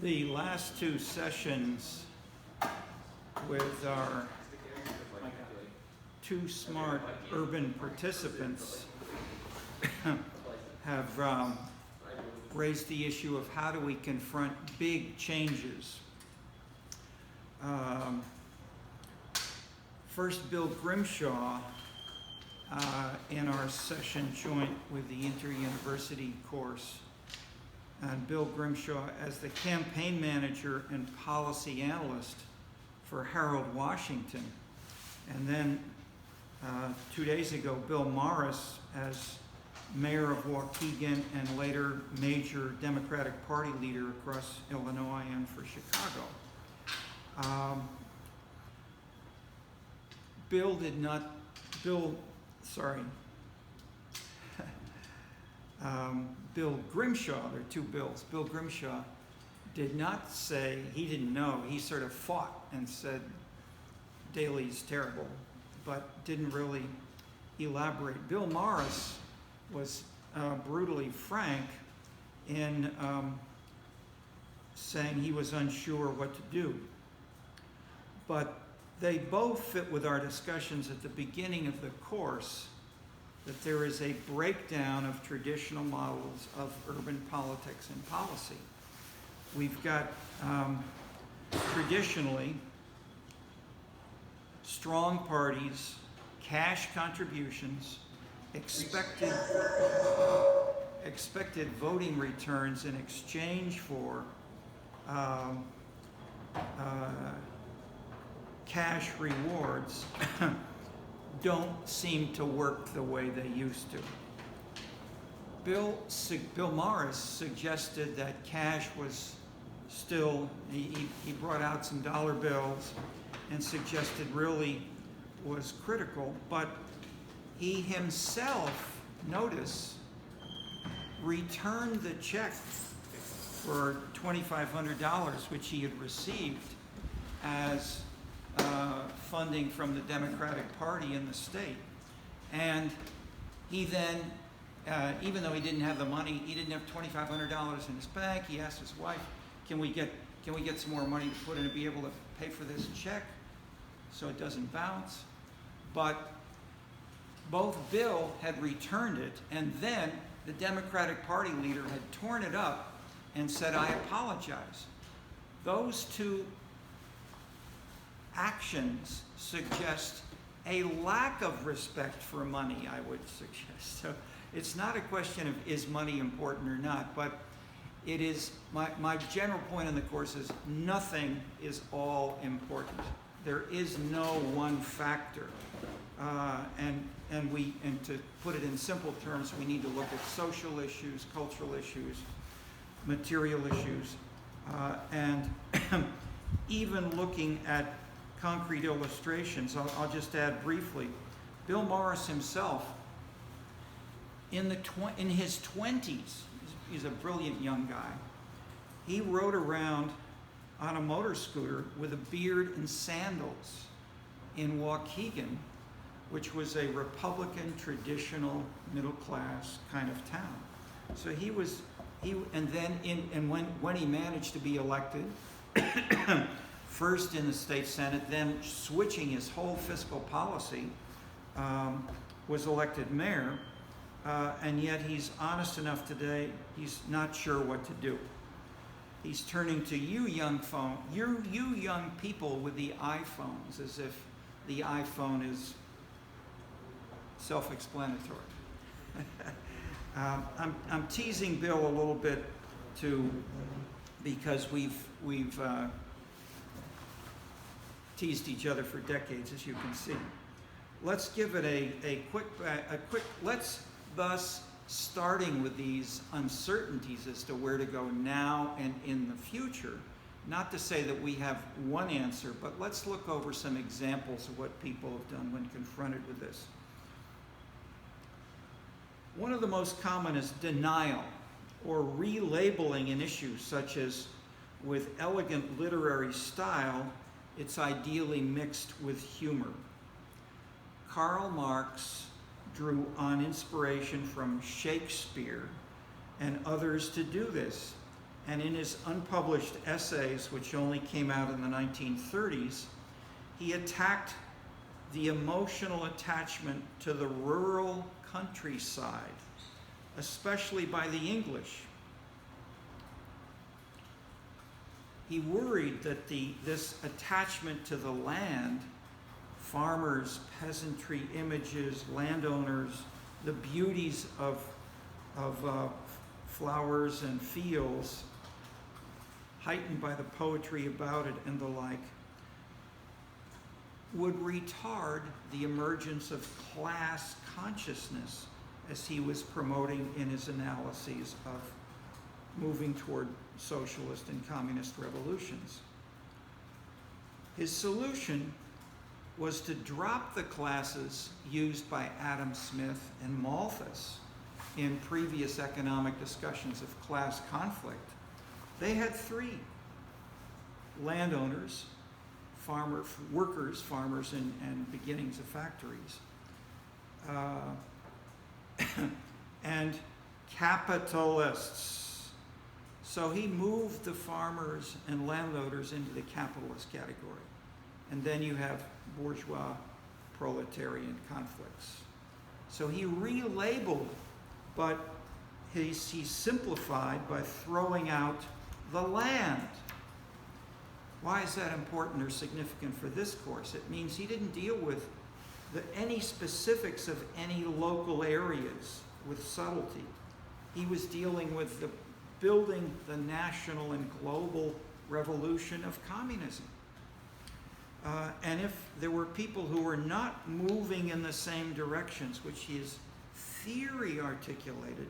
The last two sessions with our two smart urban participants have raised the issue of how do we confront big changes. First, Bill Grimshaw, in our session joint with the Inter-University course, and Bill Grimshaw as the campaign manager and policy analyst for Harold Washington. And then 2 days ago, Bill Morris as mayor of Waukegan and later major Democratic Party leader across Illinois and for Chicago. Bill Grimshaw, there are two Bills. Bill Grimshaw did not say, he didn't know, he sort of fought and said Daley's terrible, but didn't really elaborate. Bill Morris was brutally frank in saying he was unsure what to do. But they both fit with our discussions at the beginning of the course that there is a breakdown of traditional models of urban politics and policy. We've got traditionally strong parties, cash contributions, expected voting returns in exchange for cash rewards don't seem to work the way they used to. Bill Morris suggested that cash was still, he brought out some dollar bills and suggested really was critical, but he himself, notice, returned the check for $2,500, which he had received as funding from the Democratic Party in the state. And he then, even though he didn't have the money, he didn't have $2,500 in his bank, he asked his wife, can we get some more money to put in to be able to pay for this check so it doesn't bounce? But both Bill had returned it, and then the Democratic Party leader had torn it up and said, I apologize. Those two actions suggest a lack of respect for money, I would suggest. So it's not a question of is money important or not, but it is, my general point in the course is nothing is all important. There is no one factor. And to put it in simple terms, we need to look at social issues, cultural issues, material issues, and even looking at concrete illustrations. I'll just add briefly. Bill Morris himself, in his 20s, he's a brilliant young guy. He rode around on a motor scooter with a beard and sandals in Waukegan, which was a Republican, traditional, middle-class kind of town. So when he managed to be elected, first in the state Senate, then switching his whole fiscal policy, was elected mayor, and yet he's honest enough today, he's not sure what to do. He's turning to you young people with the iPhones, as if the iPhone is self-explanatory. I'm teasing Bill a little bit too, because we've teased each other for decades, as you can see. Let's give it a quick, thus starting with these uncertainties as to where to go now and in the future. Not to say that we have one answer, but let's look over some examples of what people have done when confronted with this. One of the most common is denial, or relabeling an issue, such as with elegant literary style, it's ideally mixed with humor. Karl Marx drew on inspiration from Shakespeare and others to do this, And in his unpublished essays, which only came out in the 1930s, he attacked the emotional attachment to the rural countryside, especially by the English. He worried that this attachment to the land, farmers, peasantry images, landowners, the beauties of flowers and fields, heightened by the poetry about it and the like, would retard the emergence of class consciousness as he was promoting in his analyses of moving toward socialist and communist revolutions. His solution was to drop the classes used by Adam Smith and Malthus in previous economic discussions of class conflict. They had three: landowners, workers, farmers, and beginnings of factories, and capitalists. So he moved the farmers and landowners into the capitalist category. And then you have bourgeois proletarian conflicts. So he relabeled, but he simplified by throwing out the land. Why is that important or significant for this course? It means he didn't deal with any specifics of any local areas with subtlety. He was dealing with building the national and global revolution of communism. And if there were people who were not moving in the same directions which his theory articulated,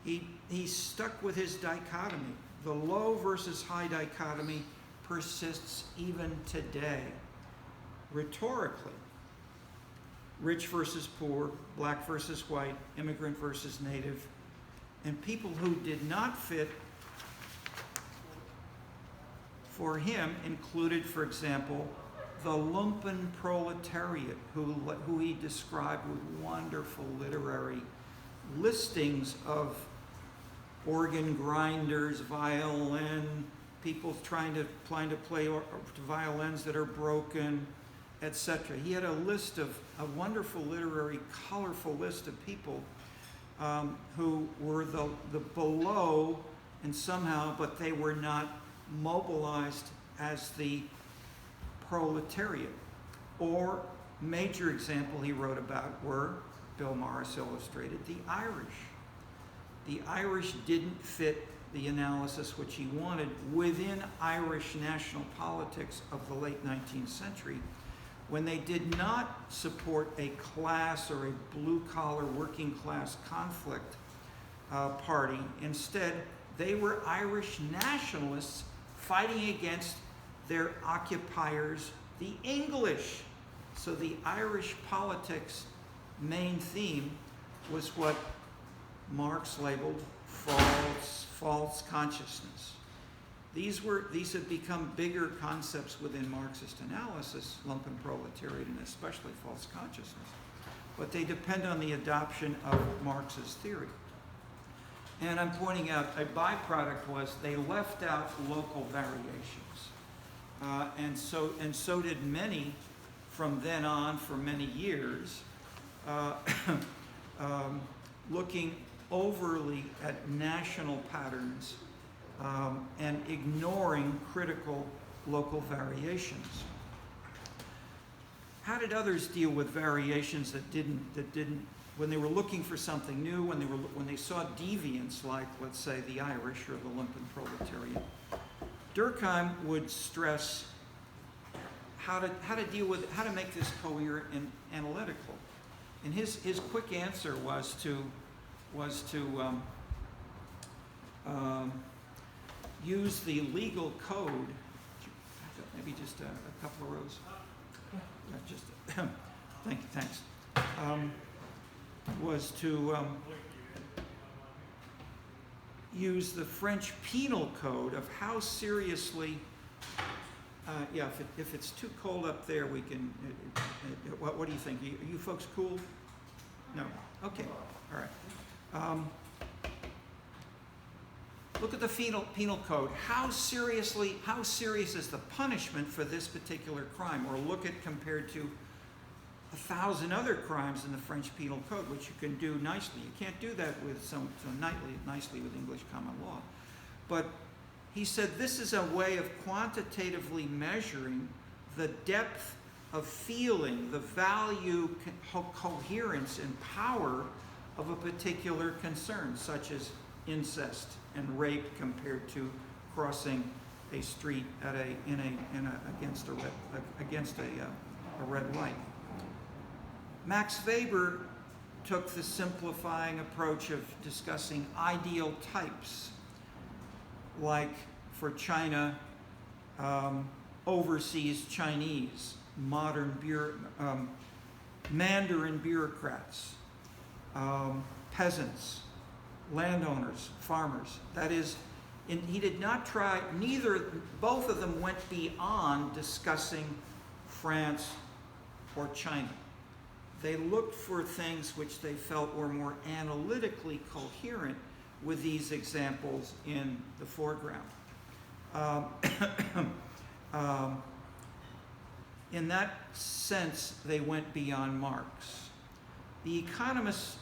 he stuck with his dichotomy. The low versus high dichotomy persists even today, rhetorically. Rich versus poor, black versus white, immigrant versus native, and people who did not fit for him included, for example, the lumpen proletariat, who he described with wonderful literary listings of organ grinders, violin, people trying to play violins that are broken, etc. He had a wonderful literary, colorful list of people who were the below, and somehow, but they were not mobilized as the proletariat. Or, major example he wrote about were, Bill Morris illustrated, the Irish. The Irish didn't fit the analysis which he wanted within Irish national politics of the late 19th century, when they did not support a class or a blue-collar working class conflict party. Instead, they were Irish nationalists fighting against their occupiers, the English. So the Irish politics main theme was what Marx labeled false consciousness. These have become bigger concepts within Marxist analysis, lumpenproletariat, and especially false consciousness. But they depend on the adoption of Marx's theory. And I'm pointing out a byproduct was they left out local variations. And so did many from then on for many years, looking overly at national patterns and ignoring critical local variations. How did others deal with variations that didn't when they were looking for something new, when they saw deviants like, let's say, the Irish or the lumpen proletariat? Durkheim would stress how to make this coherent and analytical. And his quick answer was to use the legal code. Maybe just a couple of rows. Thanks. Was to use the French penal code of how seriously. If it's too cold up there, we can. What do you think? Are you folks cool? No. Okay. All right. look at the penal code. How serious is the punishment for this particular crime? Or look at compared to 1,000 other crimes in the French Penal Code, which you can do nicely. You can't do that with nicely with English common law. But he said this is a way of quantitatively measuring the depth of feeling, the value, coherence, and power of a particular concern, such as incest and rape compared to crossing a street against a red light. Max Weber took the simplifying approach of discussing ideal types, like for China, overseas Chinese, Mandarin bureaucrats, peasants, landowners, farmers. That is, he did not try, both of them went beyond discussing France or China. They looked for things which they felt were more analytically coherent with these examples in the foreground. In that sense, they went beyond Marx. The economists,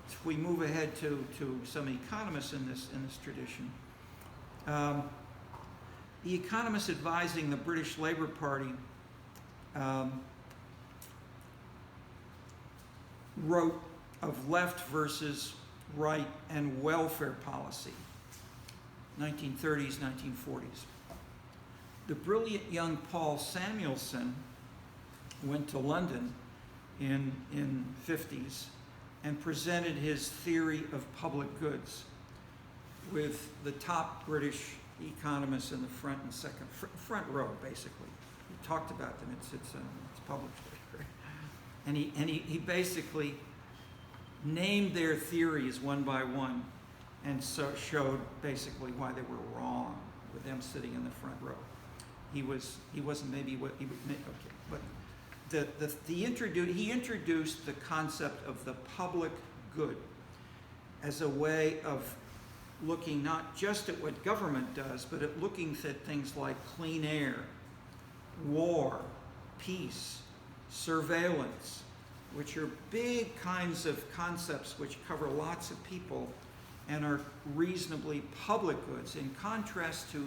if we move ahead to some economists in this tradition, the economists advising the British Labour Party wrote of left versus right and welfare policy, 1930s, 1940s. The brilliant young Paul Samuelson went to London in 50s and presented his theory of public goods with the top British economists in the front row, basically. He talked about them. It's published. And he basically named their theories one by one, and so showed basically why they were wrong with them sitting in the front row. He wasn't maybe what he would okay, but he introduced the concept of the public good as a way of looking not just at what government does, but at looking at things like clean air, war, peace, surveillance, which are big kinds of concepts which cover lots of people and are reasonably public goods, in contrast to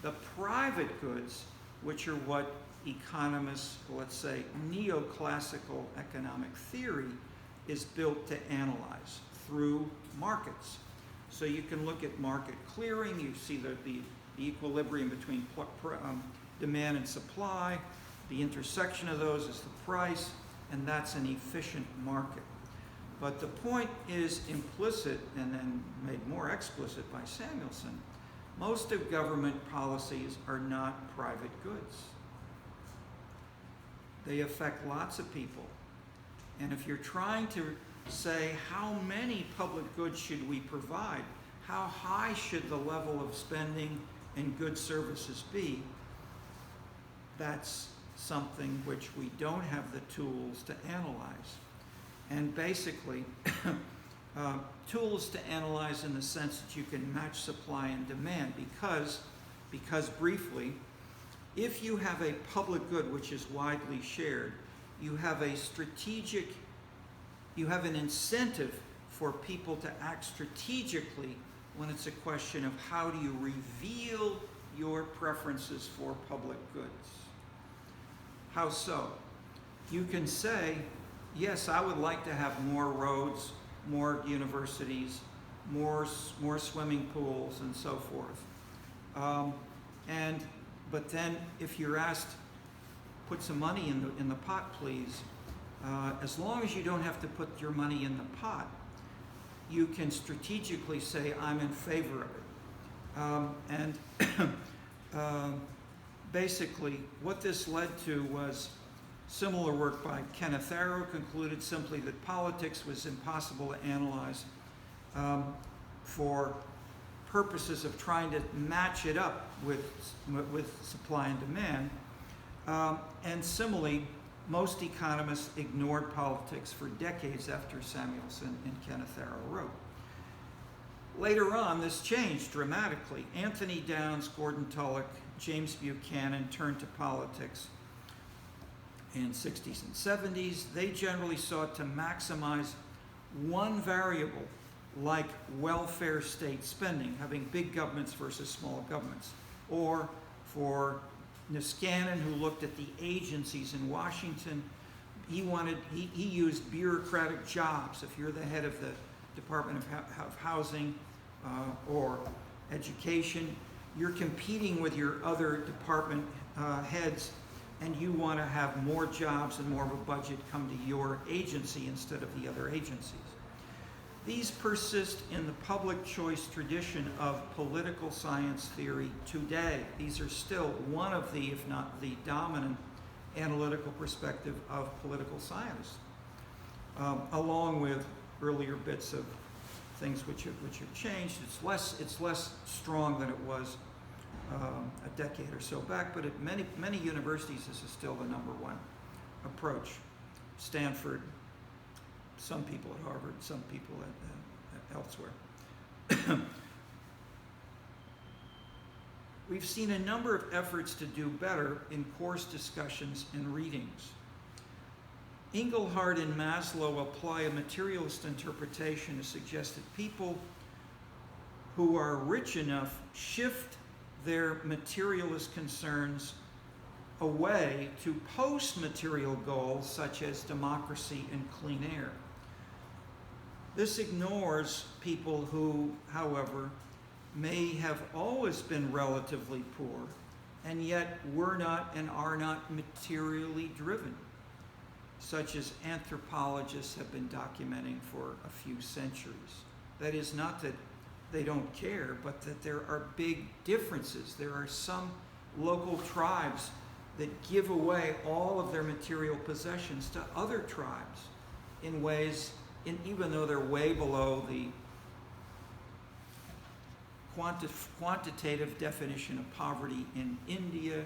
the private goods, which are what economists, let's say neoclassical economic theory, is built to analyze through markets. So you can look at market clearing, you see the equilibrium between demand and supply, the intersection of those is the price, and that's an efficient market. But the point is implicit and then made more explicit by Samuelson. Most of government policies are not private goods. They affect lots of people. And if you're trying to say how many public goods should we provide, how high should the level of spending and good services be, that's something which we don't have the tools to analyze. And basically, tools to analyze in the sense that you can match supply and demand, because briefly, if you have a public good which is widely shared, you have an incentive for people to act strategically when it's a question of how do you reveal your preferences for public goods. How so? You can say, yes, I would like to have more roads, more universities, more swimming pools, and so forth. But then, if you're asked, put some money in the pot, please. As long as you don't have to put your money in the pot, you can strategically say, I'm in favor of it. Basically, what this led to was similar work by Kenneth Arrow concluded simply that politics was impossible to analyze for purposes of trying to match it up with supply and demand. And similarly, most economists ignored politics for decades after Samuelson and Kenneth Arrow wrote. Later on, this changed dramatically. Anthony Downs, Gordon Tullock, James Buchanan turned to politics in 60s and 70s. They generally sought to maximize one variable, like welfare state spending, having big governments versus small governments. Or for Niskanen, who looked at the agencies in Washington, he used bureaucratic jobs. If you're the head of the Department of Housing or Education, you're competing with your other department heads, and you want to have more jobs and more of a budget come to your agency instead of the other agencies. These persist in the public choice tradition of political science theory today. These are still one of the, if not the dominant, analytical perspective of political science, along with earlier bits of things which have changed. It's less strong than it was a decade or so back, but at many universities this is still the number one approach. Stanford, some people at Harvard, some people at elsewhere. We've seen a number of efforts to do better in course discussions and readings. Engelhardt and Maslow apply a materialist interpretation to suggest that people who are rich enough shift their materialist concerns away to post-material goals such as democracy and clean air. This ignores people who, however, may have always been relatively poor and yet were not and are not materially driven, such as anthropologists have been documenting for a few centuries. That is not that they don't care, but that there are big differences. There are some local tribes that give away all of their material possessions to other tribes in ways, even though they're way below the quantitative definition of poverty in India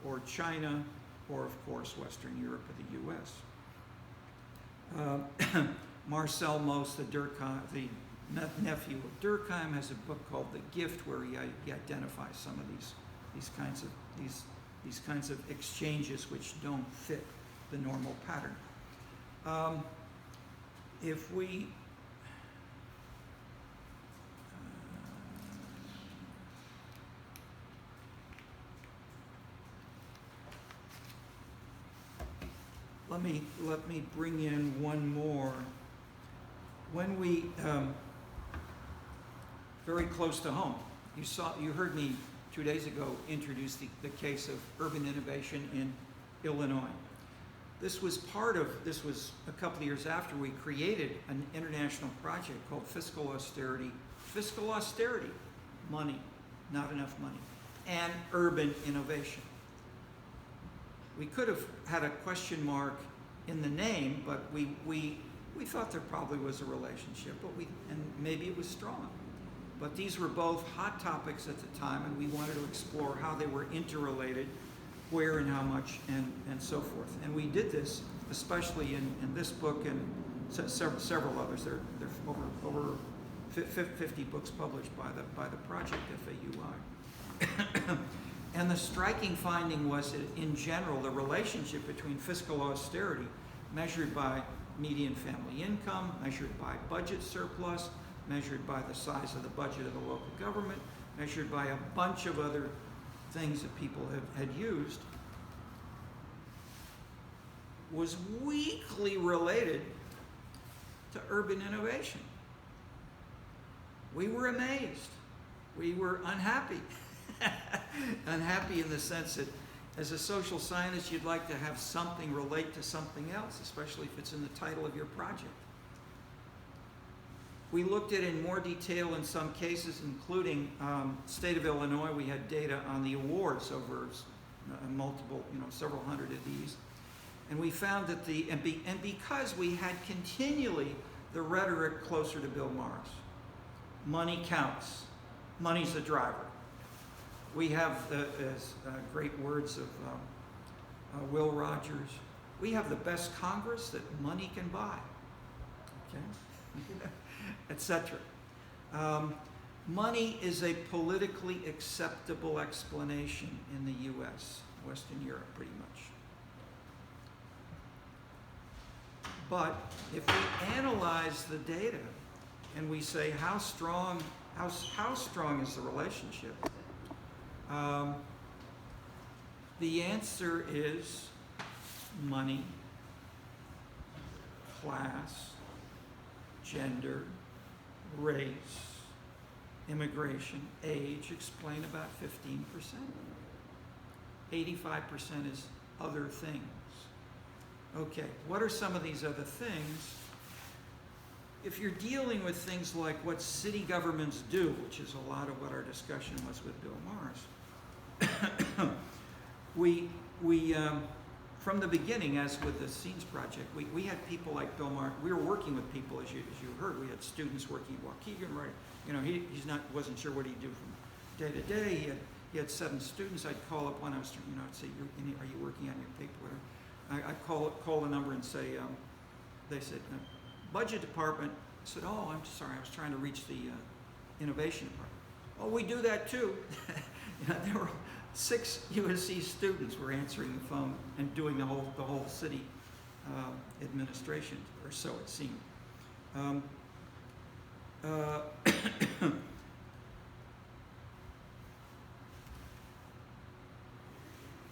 or China or, of course, Western Europe or the US. Marcel Mauss, the nephew of Durkheim, has a book called The Gift, where he identifies some of these kinds of exchanges which don't fit the normal pattern. If we let me bring in one more. When we very close to home, you heard me 2 days ago introduce the case of urban innovation in Illinois. This was a couple of years after we created an international project called Fiscal Austerity. Fiscal austerity, money, not enough money, and urban innovation. We could have had a question mark in the name, but we thought there probably was a relationship, and maybe it was strong. But these were both hot topics at the time, and we wanted to explore how they were interrelated, where and how much, and so forth. And we did this, especially in this book and several others. There are over 50 books published by the project FAUI. And the striking finding was that, in general, the relationship between fiscal austerity, measured by median family income, measured by budget surplus, measured by the size of the budget of the local government, measured by a bunch of other things that people had used, was weakly related to urban innovation. We were amazed. We were unhappy. Unhappy in the sense that as a social scientist, you'd like to have something relate to something else, especially if it's in the title of your project. We looked at it in more detail in some cases, including state of Illinois. We had data on the awards over multiple, several hundred of these. And we found that because we had continually the rhetoric closer to Bill Morris, money counts, money's the driver. We have the great words of Will Rogers. We have the best Congress that money can buy, okay, etc. Money is a politically acceptable explanation in the US, Western Europe, pretty much. But if we analyze the data and we say how strong is the relationship, the answer is money, class, gender, race, immigration, age explain about 15%. 85% is other things. Okay, what are some of these other things? If you're dealing with things like what city governments do, which is a lot of what our discussion was with Bill Morris, we from the beginning, as with the Scenes Project, we had people like Bill Morris. We were working with people, as you heard. We had students working at Waukegan, right? You know, wasn't sure what he'd do from day to day. He had 7 students. I'd call up one. I'd say, "Are you working on your paper?" Whatever. I'd call the number and say, they said, budget department. I said, "Oh, I'm sorry, I was trying to reach the innovation department." "Oh, we do that too." There were 6 USC students were answering the phone and doing the whole city administration, or so it seemed.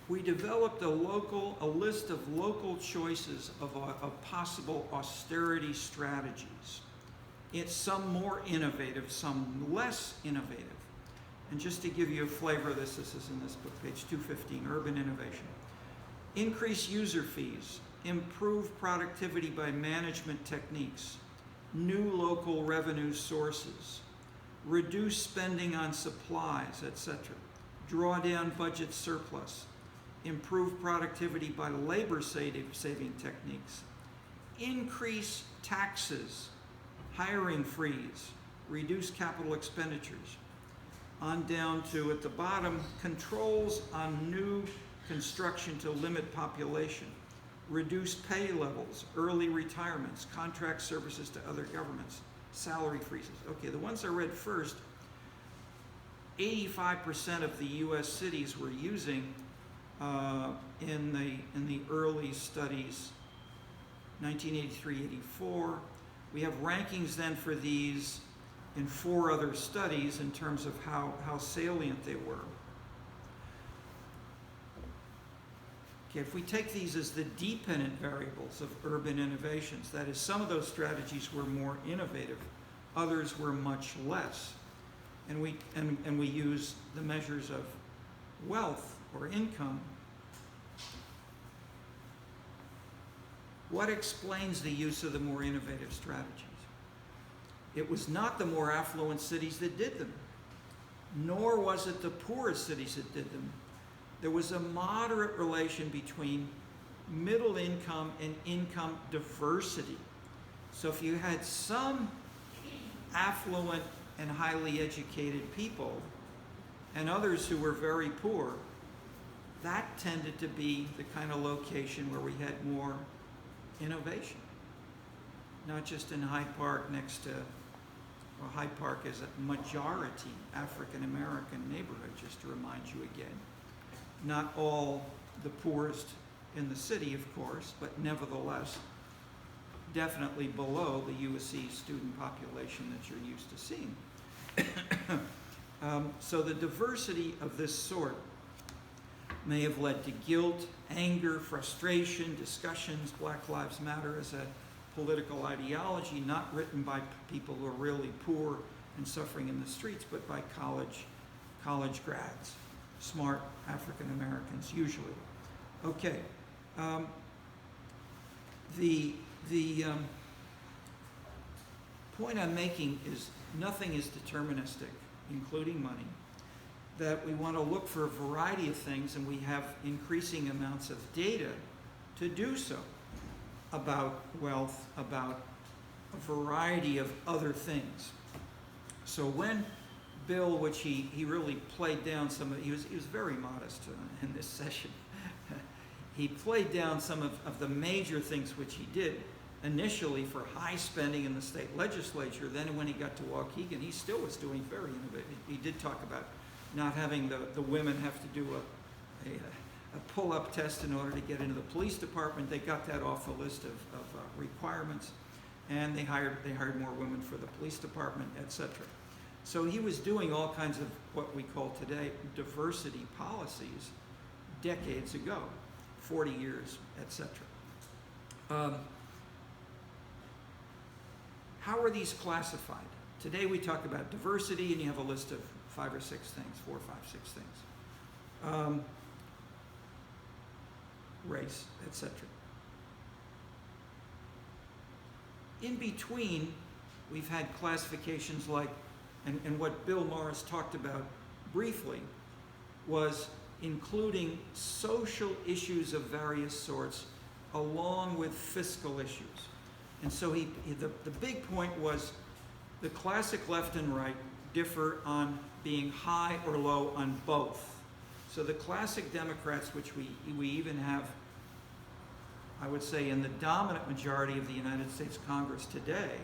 We developed a list of local choices of possible austerity strategies. It's some more innovative, some less innovative. And just to give you a flavor of this is in this book, page 215, Urban Innovation. Increase user fees, improve productivity by management techniques, new local revenue sources, reduce spending on supplies, etc., draw down budget surplus, improve productivity by labor-saving techniques, increase taxes, hiring freeze, reduce capital expenditures. On down to, at the bottom, controls on new construction to limit population, reduce pay levels, early retirements, contract services to other governments, salary freezes. Okay, the ones I read first, 85% of the US cities were using in the early studies, 1983, 84. We have rankings then for these in 4 other studies in terms of how salient they were. Okay, if we take these as the dependent variables of urban innovations, that is, some of those strategies were more innovative, others were much less. And we use the measures of wealth or income. What explains the use of the more innovative strategies? It was not the more affluent cities that did them, nor was it the poorest cities that did them. There was a moderate relation between middle income and income diversity. So if you had some affluent and highly educated people and others who were very poor, that tended to be the kind of location where we had more innovation. Not just in Hyde Park next to, well, Hyde Park is a majority African American neighborhood, just to remind you again. Not all the poorest in the city, of course, but nevertheless, definitely below the USC student population that you're used to seeing. So the diversity of this sort may have led to guilt, anger, frustration, discussions. Black Lives Matter as a political ideology, not written by people who are really poor and suffering in the streets, but by college grads, smart African Americans usually. Okay, the point I'm making is nothing is deterministic, including money. That we want to look for a variety of things, and we have increasing amounts of data to do so about wealth, about a variety of other things. So when Bill, which he really played down some of, he was very modest in this session. He played down some of the major things which he did. initially for high spending in the state legislature. Then when he got to Waukegan, he still was doing very innovative. He did talk about not having the women have to do a pull-up test in order to get into the police department. They got that off the list of requirements, and they hired more women for the police department, etc. So he was doing all kinds of what we call today diversity policies decades ago, 40 years, etc. How are these classified? Today we talk about diversity, and you have a list of 5 or 6 things, 4, 5, 6 things. Race, etc. In between, we've had classifications like, and what Bill Morris talked about briefly was including social issues of various sorts along with fiscal issues. And so the big point was the classic left and right differ on being high or low on both. So the classic Democrats, which we even have, I would say, in the dominant majority of the United States Congress today,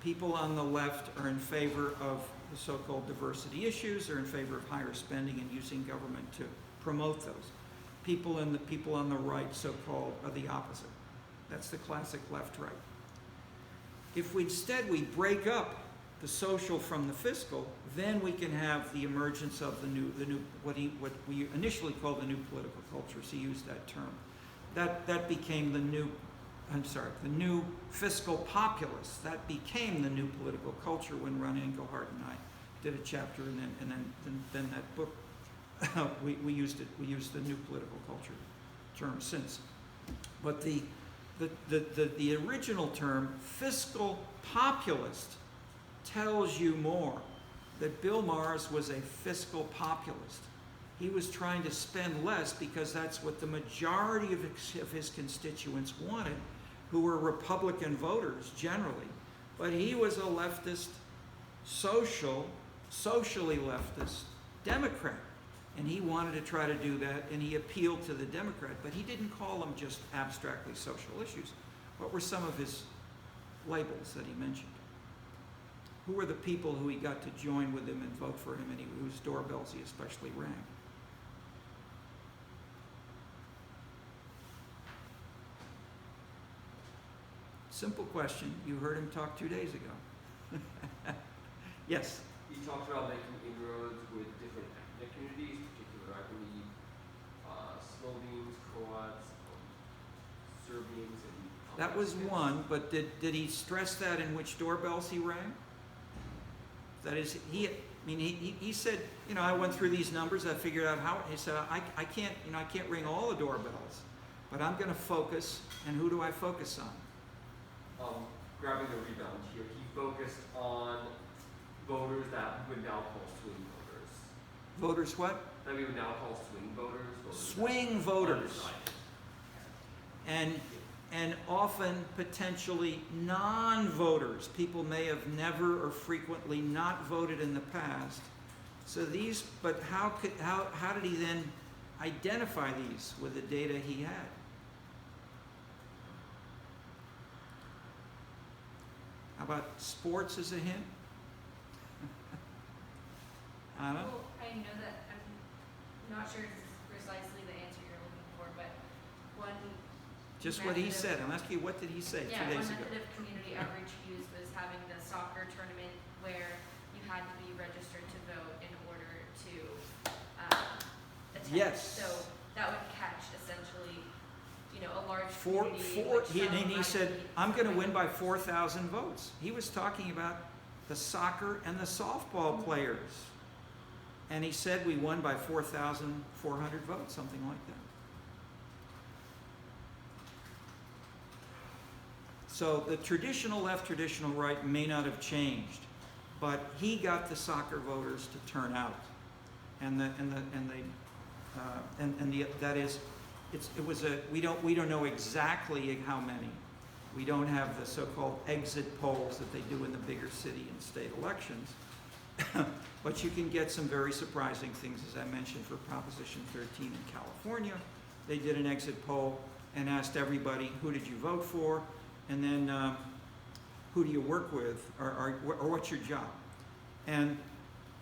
people on the left are in favor of the so-called diversity issues, are in favor of higher spending and using government to promote those. People on the right, so-called, are the opposite. That's the classic left-right. If instead we break up the social from the fiscal, then we can have the emergence of the new what we initially called the new political cultures. He used that term. That became the new fiscal populace. That became the new political culture when Ron Engelhardt and I did a chapter, and then that book we used the new political culture term since. But the original term, fiscal populist, tells you more. That Bill Morris was a fiscal populist. He was trying to spend less because that's what the majority of his constituents wanted, who were Republican voters generally. But he was a leftist, socially leftist Democrat. And he wanted to try to do that, and he appealed to the Democrat. But he didn't call them just abstractly social issues. What were some of his labels that he mentioned? Who were the people who he got to join with him and vote for him, and whose doorbells he especially rang? Simple question. You heard him talk 2 days ago. Yes? He talked about making inroads with different ethnic communities, particularly, I believe, Slovenes, Croats, Serbians, and That was one, but did he stress that in which doorbells he rang? That is, he said, I went through these numbers, I figured out how, he said, I can't ring all the doorbells, but I'm going to focus, and who do I focus on? Grabbing the rebound here, he focused on voters that we would now call swing voters. Voters what? That we would now call swing voters. Swing voters. And often potentially non-voters. People may have never or frequently not voted in the past. So these, but how did he then identify these with the data he had? How about sports as a hint? Anna? Well, I know that I'm not sure this is precisely the answer you're looking for, but one Just what he said. I'm asking you, what did he say 2 days ago? one method of community outreach used was having the soccer tournament where you had to be registered to vote in order to attend. Yes. So that would catch essentially, a large Four, community. and he said, I'm going to win by 4,000 votes. He was talking about the soccer and the softball players. And he said we won by 4,400 votes, something like that. So the traditional left, traditional right may not have changed, but he got the soccer voters to turn out, we don't know exactly how many. We don't have the so-called exit polls that they do in the bigger city and state elections, but you can get some very surprising things, as I mentioned, for Proposition 13 in California. They did an exit poll and asked everybody, who did you vote for? and then who do you work with, or what's your job? And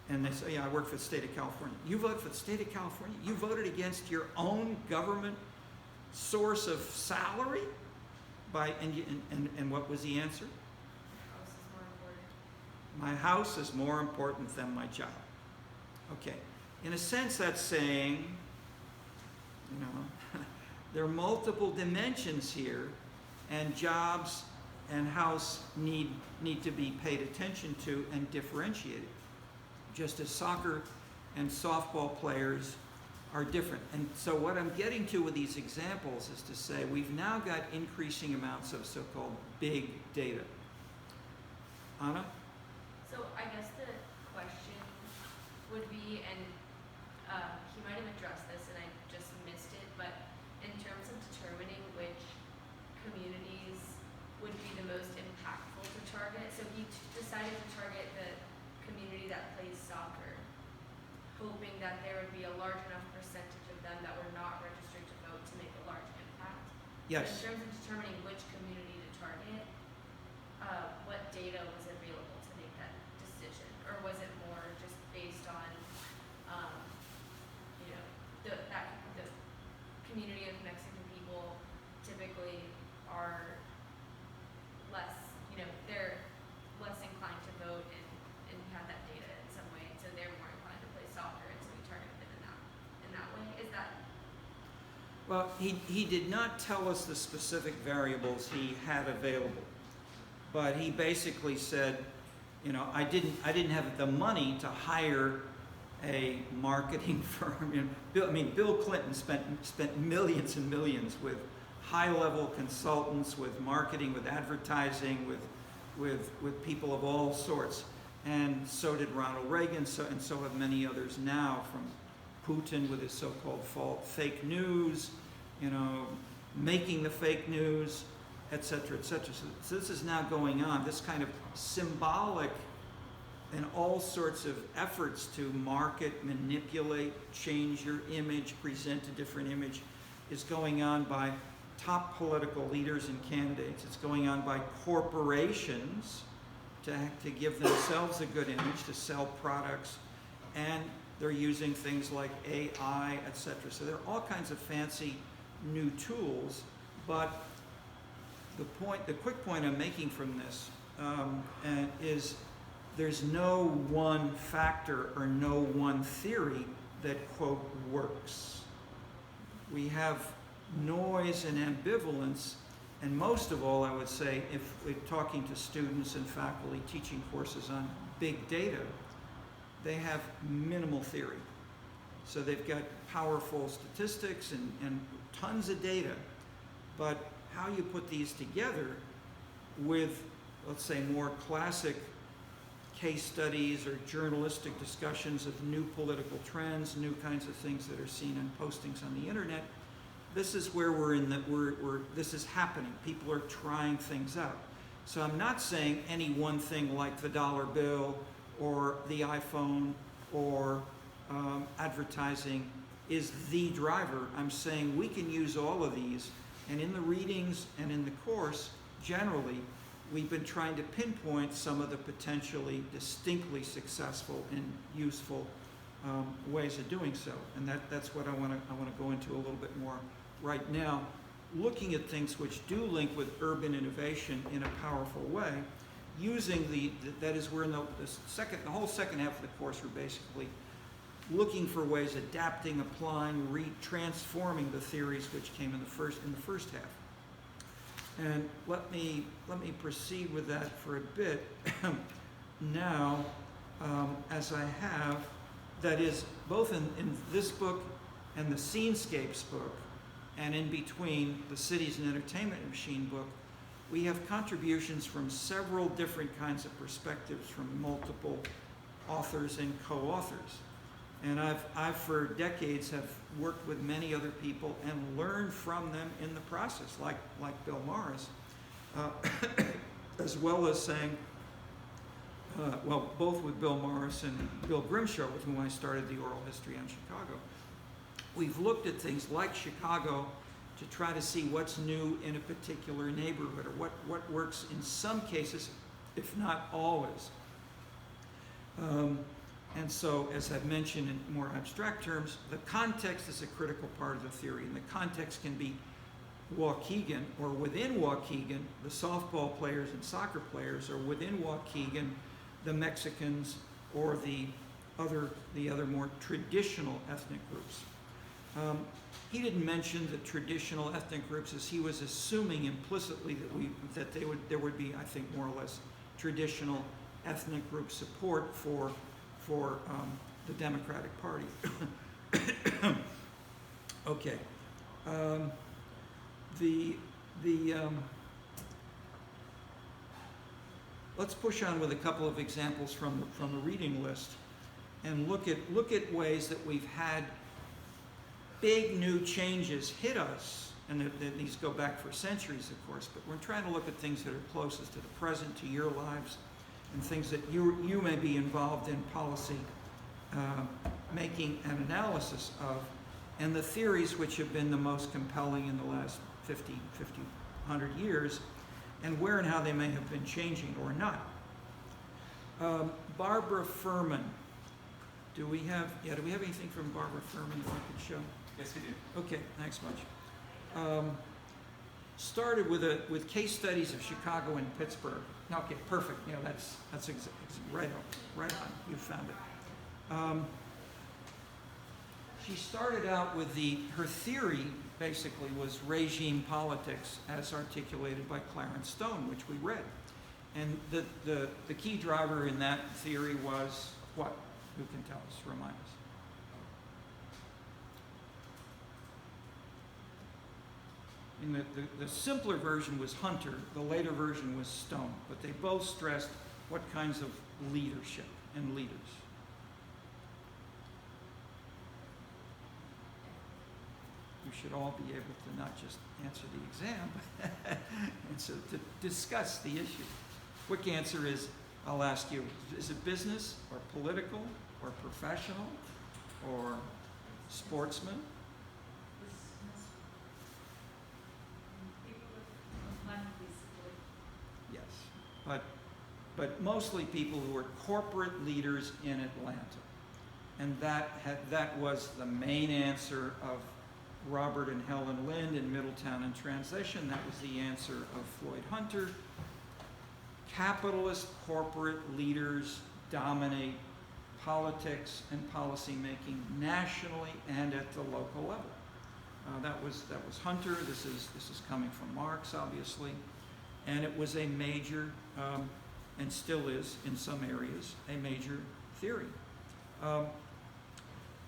they say, yeah, I work for the state of California. You vote for the state of California? You voted against your own government source of salary? And what was the answer? House is more important. My house is more important than my job. Okay. In a sense, that's saying, there are multiple dimensions here, and jobs and house need to be paid attention to and differentiated, just as soccer and softball players are different. And so what I'm getting to with these examples is to say we've now got increasing amounts of so-called big data. Anna? So I guess the question would be, and he might have addressed this and I just missed it, but in terms of determining which communities would be the most impactful to target, so he decided to target the community that plays soccer, hoping that there would be a large enough percentage of them that were not registered to vote to make a large impact. Yes. In terms of determining which community to target, what data was available to make that decision? Or was it more just based on, the community of Mexican people typically are less, they're less inclined to vote and we have that data in some way, so they're more inclined to play soccer, and so we target them in that way? Is that? Well, he did not tell us the specific variables he had available, but he basically said, I didn't have the money to hire a marketing firm. Bill Clinton spent millions and millions with high-level consultants, with marketing, with advertising, with people of all sorts, and so did Ronald Reagan, and so have many others now, from Putin with his so-called fake news, making the fake news, et cetera, et cetera. So this is now going on. This kind of symbolic and all sorts of efforts to market, manipulate, change your image, present a different image is going on by top political leaders and candidates. It's going on by corporations to give themselves a good image, to sell products, and they're using things like AI, et cetera. So there are all kinds of fancy new tools, but the quick point I'm making from this is there's no one factor or no one theory that, quote, works. We have noise and ambivalence, and most of all, I would say, if we're talking to students and faculty teaching courses on big data, they have minimal theory. So they've got powerful statistics and tons of data, but how you put these together with, let's say, more classic case studies or journalistic discussions of new political trends, new kinds of things that are seen in postings on the internet, this is where this is happening. People are trying things out. So I'm not saying any one thing like the dollar bill or the iPhone or advertising is the driver. I'm saying we can use all of these, and in the readings and in the course, generally, we've been trying to pinpoint some of the potentially distinctly successful and useful ways of doing so, and that's what I want to go into a little bit more right now, looking at things which do link with urban innovation in a powerful way, using that is, we're in the whole second half of the course, we're basically looking for ways, adapting, applying, transforming the theories which came in the first half. And let me proceed with that for a bit now, as I have, that is both in this book and the Scenescapes book, and in between the Cities and Entertainment Machine book, we have contributions from several different kinds of perspectives from multiple authors and co-authors. And I've for decades have worked with many other people and learned from them in the process, like Bill Morris, as well as saying, both with Bill Morris and Bill Grimshaw, with whom I started the oral history on Chicago. We've looked at things like Chicago to try to see what's new in a particular neighborhood, or what works in some cases, if not always. And so, as I've mentioned in more abstract terms, the context is a critical part of the theory, and the context can be Waukegan, or within Waukegan, the softball players and soccer players, or within Waukegan, the Mexicans, or the other more traditional ethnic groups. He didn't mention the traditional ethnic groups, as he was assuming implicitly that there would be, I think, more or less traditional ethnic group support for the Democratic Party. Okay. Let's push on with a couple of examples from the reading list, and look at ways that we've had big new changes hit us, and these go back for centuries, of course, but we're trying to look at things that are closest to the present, to your lives, and things that you may be involved in policy making an analysis of, and the theories which have been the most compelling in the last 50, 100 years, and where and how they may have been changing or not. Barbara Furman. Do we have anything from Barbara Furman that we could show? Yes, we do. Okay, thanks much. Started with case studies of Chicago and Pittsburgh. Okay, perfect. You know, that's right on. You found it. She started out with her theory basically was regime politics as articulated by Clarence Stone, which we read. And the key driver in that theory was what? Who can tell us? Remind us. And the simpler version was Hunter, the later version was Stone, but they both stressed what kinds of leadership and leaders. You should all be able to not just answer the exam, but and so to discuss the issue. Quick answer is, I'll ask you, is it business or political or professional or sportsman? Yes, but mostly people who were corporate leaders in Atlanta. And that was the main answer of Robert and Helen Lind in Middletown and Transition. That was the answer of Floyd Hunter. Capitalist corporate leaders dominate politics and policy making nationally and at the local level. That was Hunter. This is coming from Marx, obviously, and it was a major, and still is in some areas, a major theory.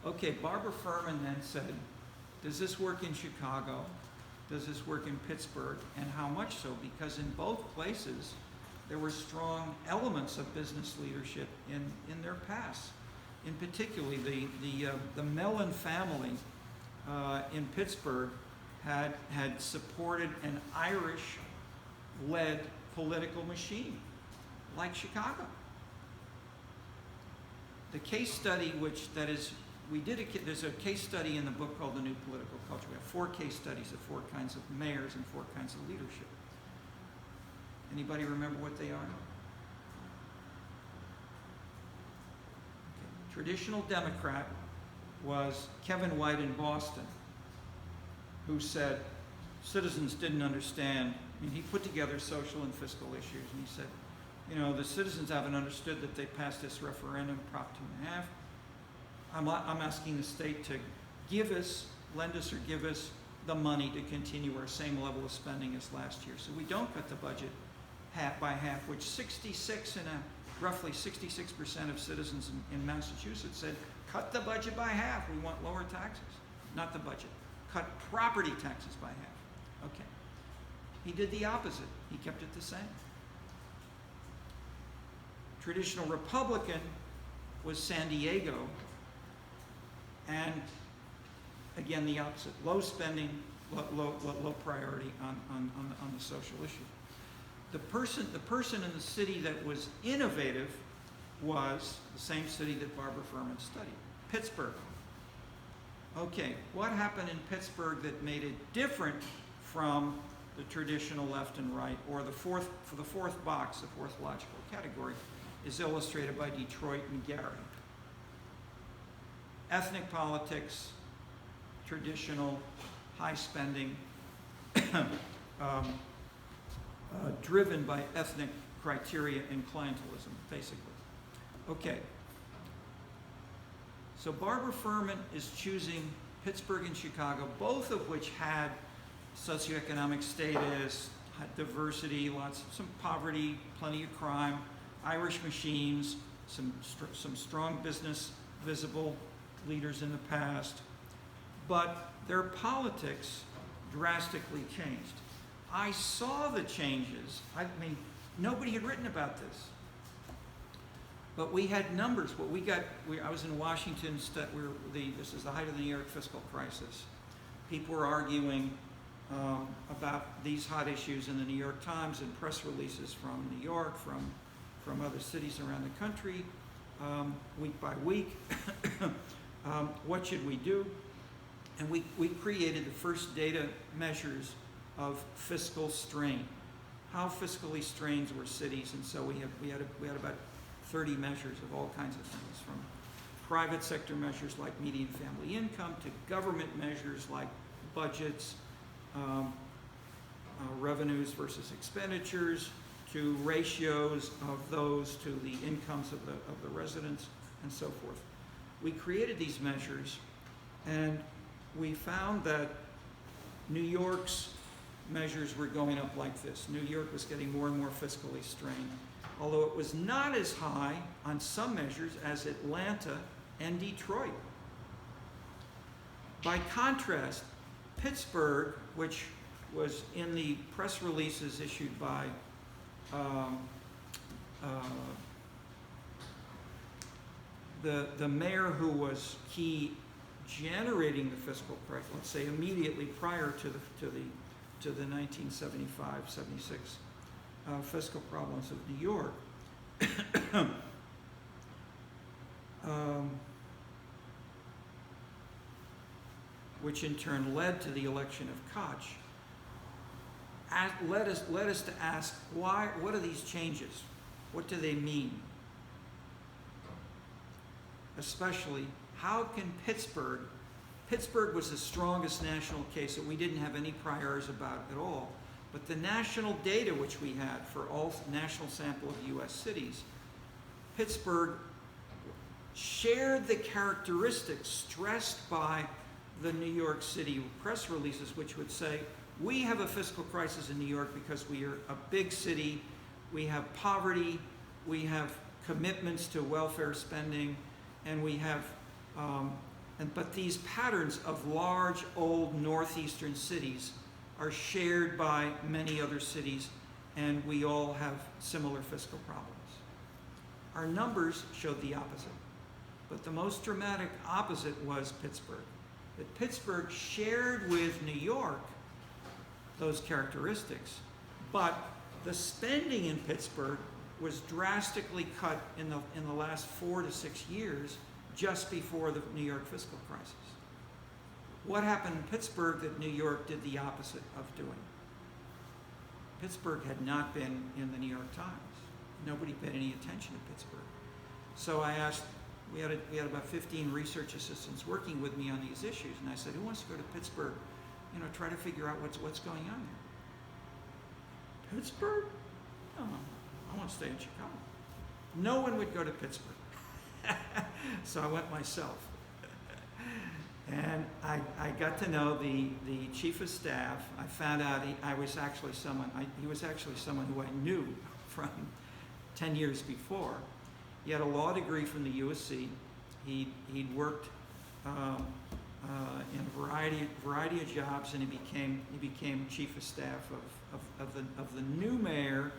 Okay, Barbara Furman then said, does this work in Chicago? Does this work in Pittsburgh? And how much so? Because in both places, there were strong elements of business leadership in their past. In particular, the Mellon family in Pittsburgh had supported an Irish-led political machine, like Chicago. The case study, there's a case study in the book called The New Political Culture. We have 4 case studies of 4 kinds of mayors and 4 kinds of leadership. Anybody remember what they are? Okay. Traditional Democrat was Kevin White in Boston, who said citizens didn't understand. I mean, he put together social and fiscal issues, and he said, you know, the citizens haven't understood that they passed this referendum, Prop 2.5. I'm asking the state to lend us or give us the money to continue our same level of spending as last year. So we don't cut the budget half by half, which roughly 66% of citizens in Massachusetts said, cut the budget by half. We want lower taxes. Not the budget. Cut property taxes by half. Okay. He did the opposite. He kept it the same. Traditional Republican was San Diego, and again the opposite: low spending, low priority on the social issue. The person in the city that was innovative was the same city that Barbara Furman studied, Pittsburgh. Okay, what happened in Pittsburgh that made it different from the traditional left and right, or for the fourth box, the fourth logical category, is illustrated by Detroit and Gary. Ethnic politics, traditional, high spending, driven by ethnic criteria and clientelism, basically. Okay. So Barbara Furman is choosing Pittsburgh and Chicago, both of which had socioeconomic status, had diversity, some poverty, plenty of crime, Irish machines, some strong business, visible leaders in the past, but their politics drastically changed. I saw the changes. I mean, nobody had written about this. But we had numbers. I was in Washington. This is the height of the New York fiscal crisis. People were arguing about these hot issues in the New York Times and press releases from New York, from other cities around the country, week by week. What should we do? And we created the first data measures of fiscal strain. How fiscally strained were cities? And so we had about 30 measures of all kinds of things, from private sector measures like median family income to government measures like budgets, revenues versus expenditures, to ratios of those to the incomes of the residents, and so forth. We created these measures, and we found that New York's measures were going up like this. New York was getting more and more fiscally strained, although it was not as high on some measures as Atlanta and Detroit. By contrast, Pittsburgh, which was in the press releases issued by the mayor who was key generating the fiscal crisis, let's say immediately prior to the 1975-76 fiscal problems of New York, which in turn led to the election of Koch, led us to ask, what are these changes? What do they mean? Especially, how can Pittsburgh was the strongest national case that we didn't have any priors about at all, but the national data which we had for all national sample of US cities, Pittsburgh shared the characteristics stressed by the New York City press releases, which would say, we have a fiscal crisis in New York because we are a big city, we have poverty, we have commitments to welfare spending, and we have, but these patterns of large, old northeastern cities are shared by many other cities, and we all have similar fiscal problems. Our numbers showed the opposite, but the most dramatic opposite was Pittsburgh. That Pittsburgh shared with New York those characteristics, but the spending in Pittsburgh was drastically cut in the last 4 to 6 years, just before the New York fiscal crisis. What happened in Pittsburgh that New York did the opposite of doing? Pittsburgh had not been in the New York Times. Nobody paid any attention to Pittsburgh. So I asked, we had about 15 research assistants working with me on these issues, and I said, who wants to go to Pittsburgh, try to figure out what's going on there? Pittsburgh? No, I want to stay in Chicago. No one would go to Pittsburgh. So I went myself. And I got to know the chief of staff. I found out he was actually someone who I knew from 10 years before. He had a law degree from the USC. He'd worked in a variety of jobs, and he became chief of staff of the new mayor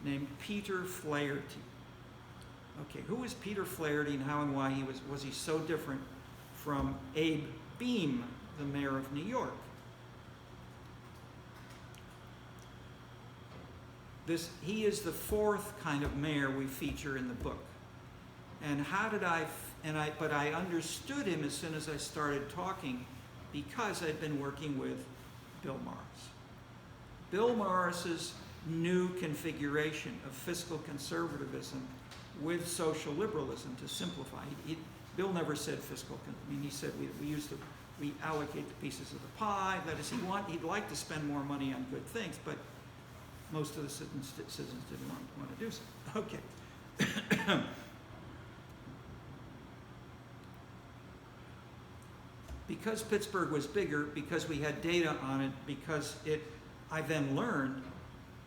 named Peter Flaherty. Okay, who was Peter Flaherty, and how and why was he so different from Abe Beame, the mayor of New York? He is the fourth kind of mayor we feature in the book. And how did but I understood him as soon as I started talking because I'd been working with Bill Morris. Bill Morris's new configuration of fiscal conservatism with social liberalism, to simplify. Bill never said he said we allocate the pieces of the pie. That is, he'd like to spend more money on good things, but most of the citizens didn't want to do so. Okay. Because Pittsburgh was bigger, because we had data on it, because I then learned,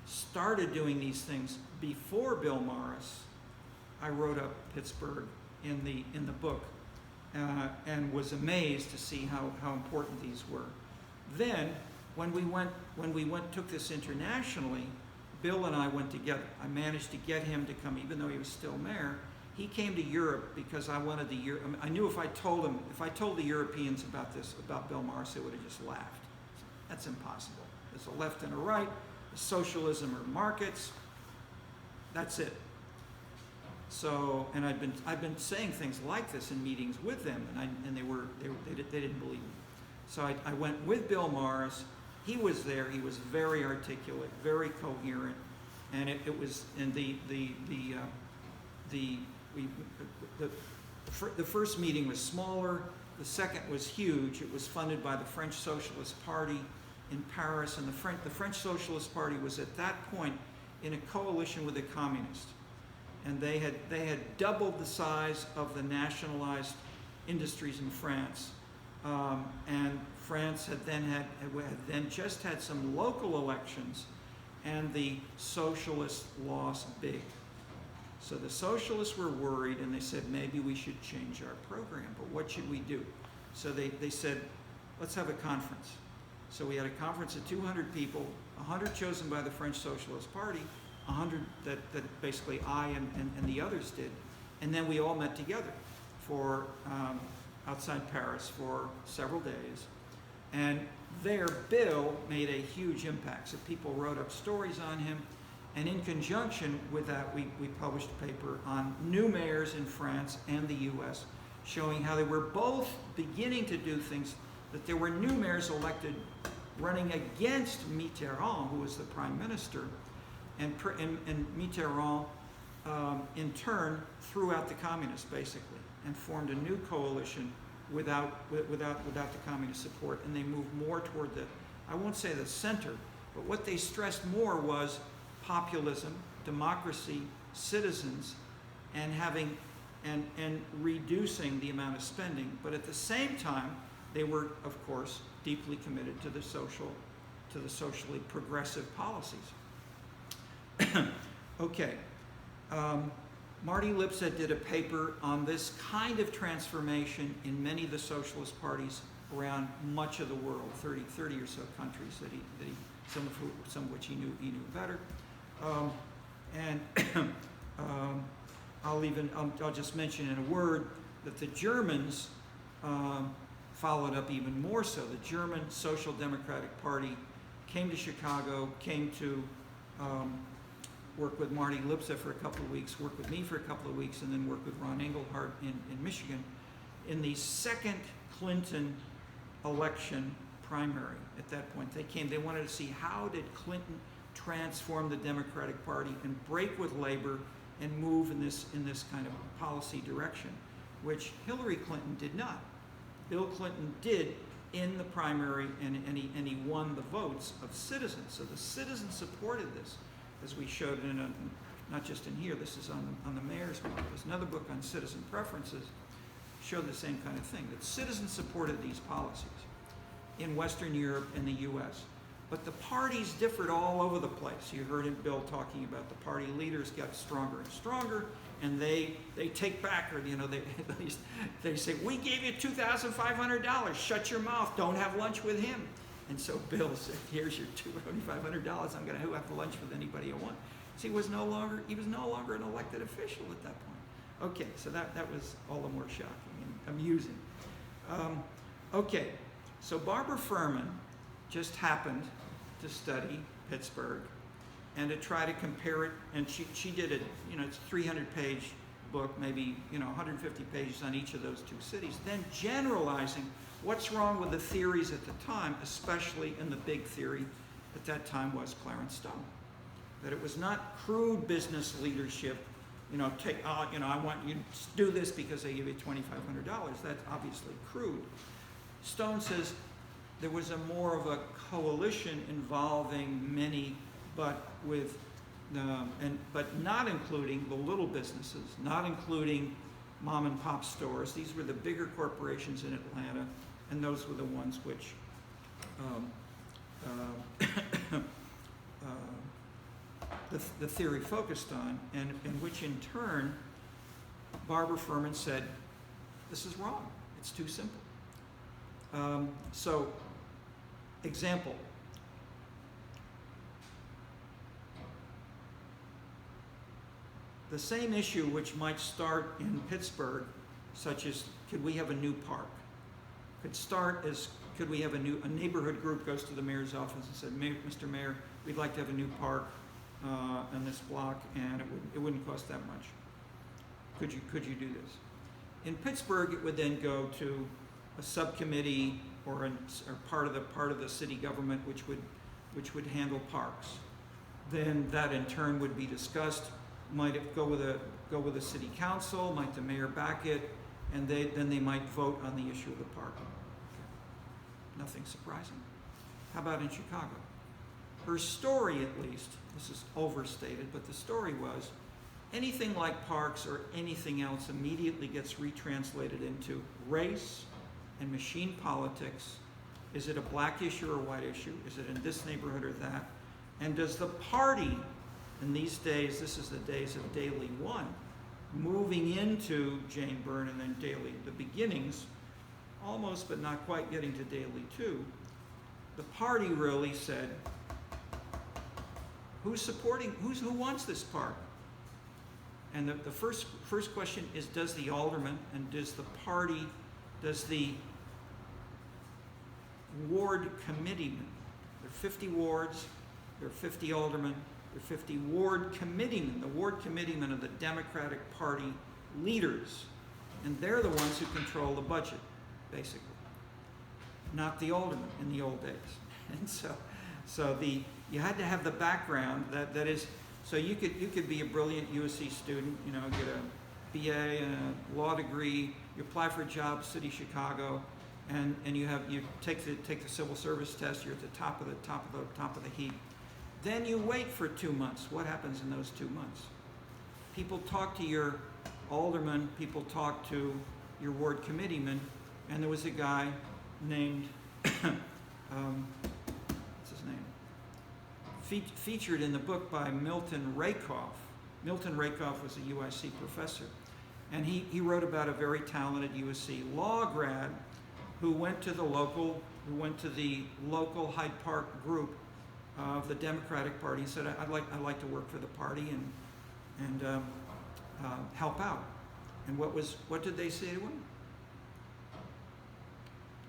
started doing these things before Bill Morris, I wrote up Pittsburgh in the book and was amazed to see how important these were. Then, when we took this internationally, Bill and I went together. I managed to get him to come, even though he was still mayor. He came to Europe because I wanted I knew if I told the Europeans about Bill Morris, they would have just laughed. That's impossible. There's a left and a right. Socialism or markets. That's it. So, and I've been saying things like this in meetings with them, and they didn't believe me. So I went with Bill Morris. He was there. He was very articulate, very coherent, and it was in the first meeting was smaller. The second was huge. It was funded by the French Socialist Party in Paris, and the French Socialist Party was at that point in a coalition with the communists, and they had doubled the size of the nationalized industries in France, and France had then just had some local elections, and the socialists lost big. So the socialists were worried, and they said, maybe we should change our program, but what should we do? So they said, let's have a conference. So we had a conference of 200 people, 100 chosen by the French Socialist Party, 100 that basically I and the others did, and then we all met together for outside Paris for several days. And there, Bill made a huge impact. So people wrote up stories on him. And in conjunction with that, we published a paper on new mayors in France and the US, showing how they were both beginning to do things, that there were new mayors elected running against Mitterrand, who was the prime minister, and Mitterrand, in turn, threw out the communists, basically, and formed a new coalition without the communist support, and they moved more toward I won't say the center, but what they stressed more was populism, democracy, citizens, and reducing the amount of spending. But at the same time, they were, of course, deeply committed to the socially progressive policies. Okay. Marty Lipset did a paper on this kind of transformation in many of the socialist parties around much of the world, 30 or so countries that he some of which he knew better. I'll just mention in a word that the Germans followed up even more so. The German Social Democratic Party came to Chicago, came to work with Marty Lipset for a couple of weeks, worked with me for a couple of weeks, and then worked with Ron Engelhardt in Michigan. In the second Clinton election primary at that point, they wanted to see how did Clinton transform the Democratic Party and break with labor and move in this kind of policy direction, which Hillary Clinton did not. Bill Clinton did in the primary, and he won the votes of citizens. So the citizens supported this, as we showed not just in here, this is on the mayor's model. There's another book on citizen preferences, showed the same kind of thing, that citizens supported these policies in Western Europe and the US. But the parties differed all over the place. You heard Bill talking about the party leaders got stronger and stronger, and they take back, or they say, we gave you $2,500, shut your mouth, don't have lunch with him. And so Bill said, here's your $2,500, I'm going to have lunch with anybody I want. So he was no longer an elected official at that point. Okay, so that was all the more shocking and amusing. Okay, so Barbara Furman just happened to study Pittsburgh and to try to compare it, and she did it, it's a 300-page book, maybe, 150 pages on each of those two cities, then generalizing what's wrong with the theories at the time, especially in the big theory at that time was Clarence Stone. That it was not crude business leadership, I want you to do this because they give you $2,500. That's obviously crude. Stone says there was more of a coalition involving many, but but not including the little businesses, not including mom and pop stores. These were the bigger corporations in Atlanta, and those were the ones which the theory focused on, and which in turn, Barbara Furman said, this is wrong. It's too simple. So, example. The same issue which might start in Pittsburgh, such as could we have a new park, could start as could we have a neighborhood group goes to the mayor's office and said, Mr. Mayor, we'd like to have a new park in this block, and it wouldn't cost that much. Could you do this? In Pittsburgh, it would then go to a subcommittee or part of the city government which would handle parks. Then that in turn would be discussed. Might it go with a city council? Might the mayor back it? And then they might vote on the issue of the park. Okay. Nothing surprising. How about in Chicago? Her story, at least, this is overstated, but the story was anything like parks or anything else immediately gets retranslated into race and machine politics. Is it a black issue or a white issue? Is it in this neighborhood or that? And does the party, in these days, this is the days of Daley 1, moving into Jane Byrne and then Daley, the beginnings, almost but not quite getting to Daley 2, the party really said, who wants this park? And the first question is, does the alderman and does the party, does the ward committeeman, there are 50 wards, there are 50 aldermen, there are 50 ward committeemen. The ward committeemen are the Democratic Party leaders, and they're the ones who control the budget, basically, not the aldermen in the old days. And so you had to have the background that is. So you could be a brilliant USC student, get a BA and a law degree. You apply for a job, City of Chicago, and you take the civil service test. You're at the top of the heap. Then you wait for 2 months. What happens in those 2 months? People talk to your alderman. People talk to your ward committeeman. And there was a guy named what's his name? Featured in the book by Milton Rakoff. Milton Rakoff was a USC professor, and he wrote about a very talented USC law grad who went to the local Hyde Park group of the Democratic Party and said, I'd like to work for the party and help out. And what did they say to him?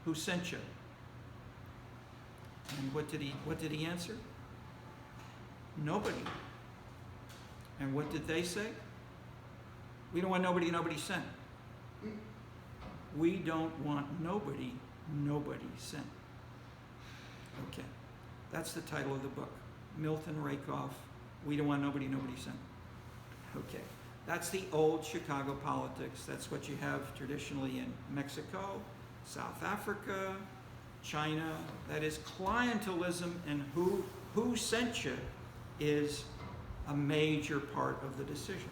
Who sent you? And what did he answer? Nobody. And what did they say? We don't want nobody sent. We don't want nobody sent. Okay. That's the title of the book. Milton Rakoff, We Don't Want Nobody Sent. Okay. That's the old Chicago politics. That's what you have traditionally in Mexico, South Africa, China. That is clientelism, and who sent you is a major part of the decision.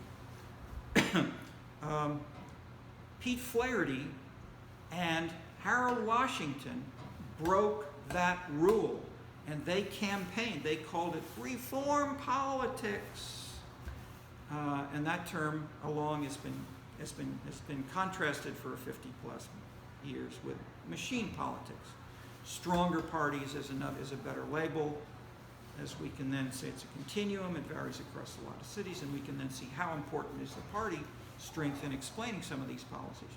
Pete Flaherty and Harold Washington broke that rule, and they campaigned. They called it reform politics, and that term along has been contrasted for 50+ years with machine politics. Stronger parties is a better label, as we can then say it's a continuum. It varies across a lot of cities, and we can then see how important is the party strength in explaining some of these policies.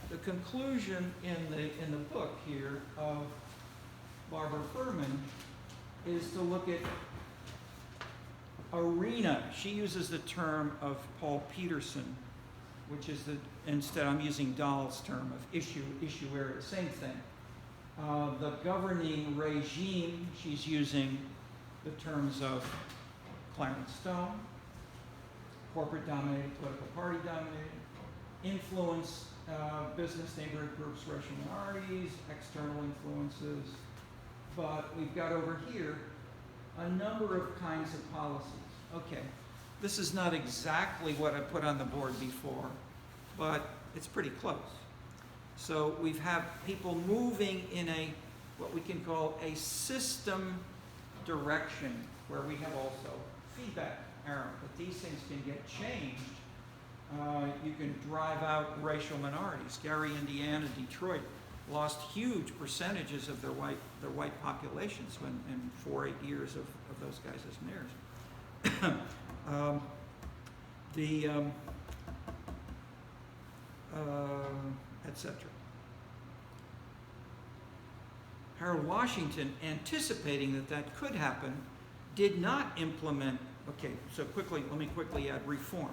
The conclusion in the book here of Barbara Furman is to look at arena. She uses the term of Paul Peterson, which is instead I'm using Dahl's term of issue area, same thing. The governing regime, she's using the terms of Clarence Stone, corporate dominated, political party dominated, influence, business, neighborhood groups, racial minorities, external influences. But we've got over here a number of kinds of policies. Okay, this is not exactly what I put on the board before, but it's pretty close. So we've had people moving in what we can call a system direction, where we have also feedback arrow, but these things can get changed. You can drive out racial minorities. Gary, Indiana, Detroit lost huge percentages of their white populations in 4 or 8 years of those guys as mayors. Etc. Harold Washington, anticipating that could happen, did not implement. Okay, so let me quickly add reform.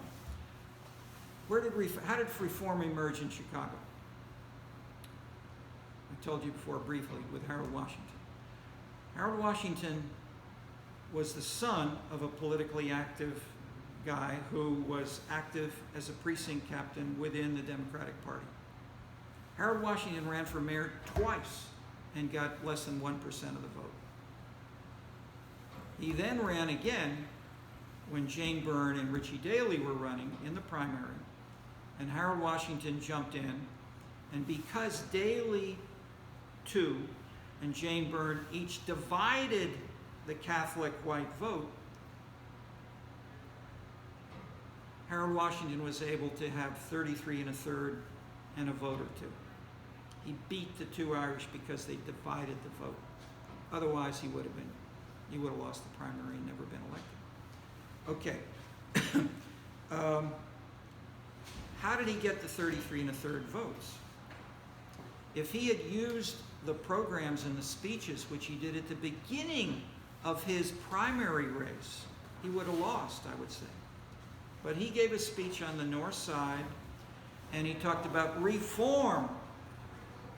How did reform emerge in Chicago? I told you before briefly with Harold Washington. Harold Washington was the son of a politically active guy who was active as a precinct captain within the Democratic Party. Harold Washington ran for mayor twice and got less than 1% of the vote. He then ran again when Jane Byrne and Richie Daley were running in the primary, and Harold Washington jumped in, and because Daley too and Jane Byrne each divided the Catholic white vote, Harold Washington was able to have 33 1/3 and a vote or two. He beat the two Irish because they divided the vote. Otherwise, he would have lost the primary and never been elected. Okay. How did he get the 33 1/3 votes? If he had used the programs and the speeches, which he did at the beginning of his primary race, he would have lost, I would say. But he gave a speech on the North Side, and he talked about reform.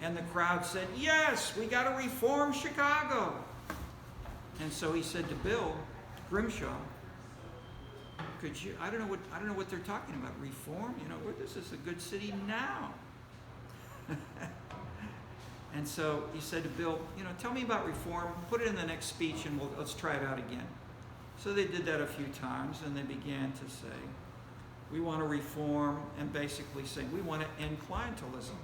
And the crowd said, yes, we got to reform Chicago. And so he said to Bill Grimshaw, I don't know what they're talking about, reform? This is a good city now. And so he said to Bill, tell me about reform, put it in the next speech, and let's try it out again. So they did that a few times, and they began to say, we want to reform, and basically saying, we want to end clientelism.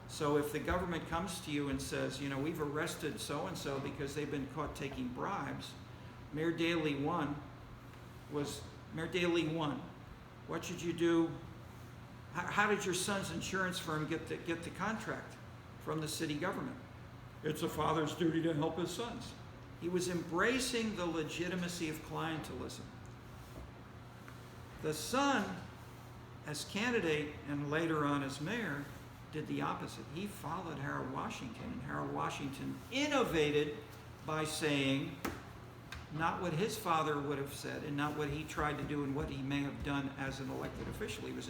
So if the government comes to you and says, we've arrested so-and-so because they've been caught taking bribes, Mayor Daley won. What should you do? How did your son's insurance firm get the contract from the city government? It's a father's duty to help his sons. He was embracing the legitimacy of clientelism. The son, as candidate and later on as mayor, did the opposite. He followed Harold Washington, and Harold Washington innovated by saying not what his father would have said and not what he tried to do and what he may have done as an elected official. He was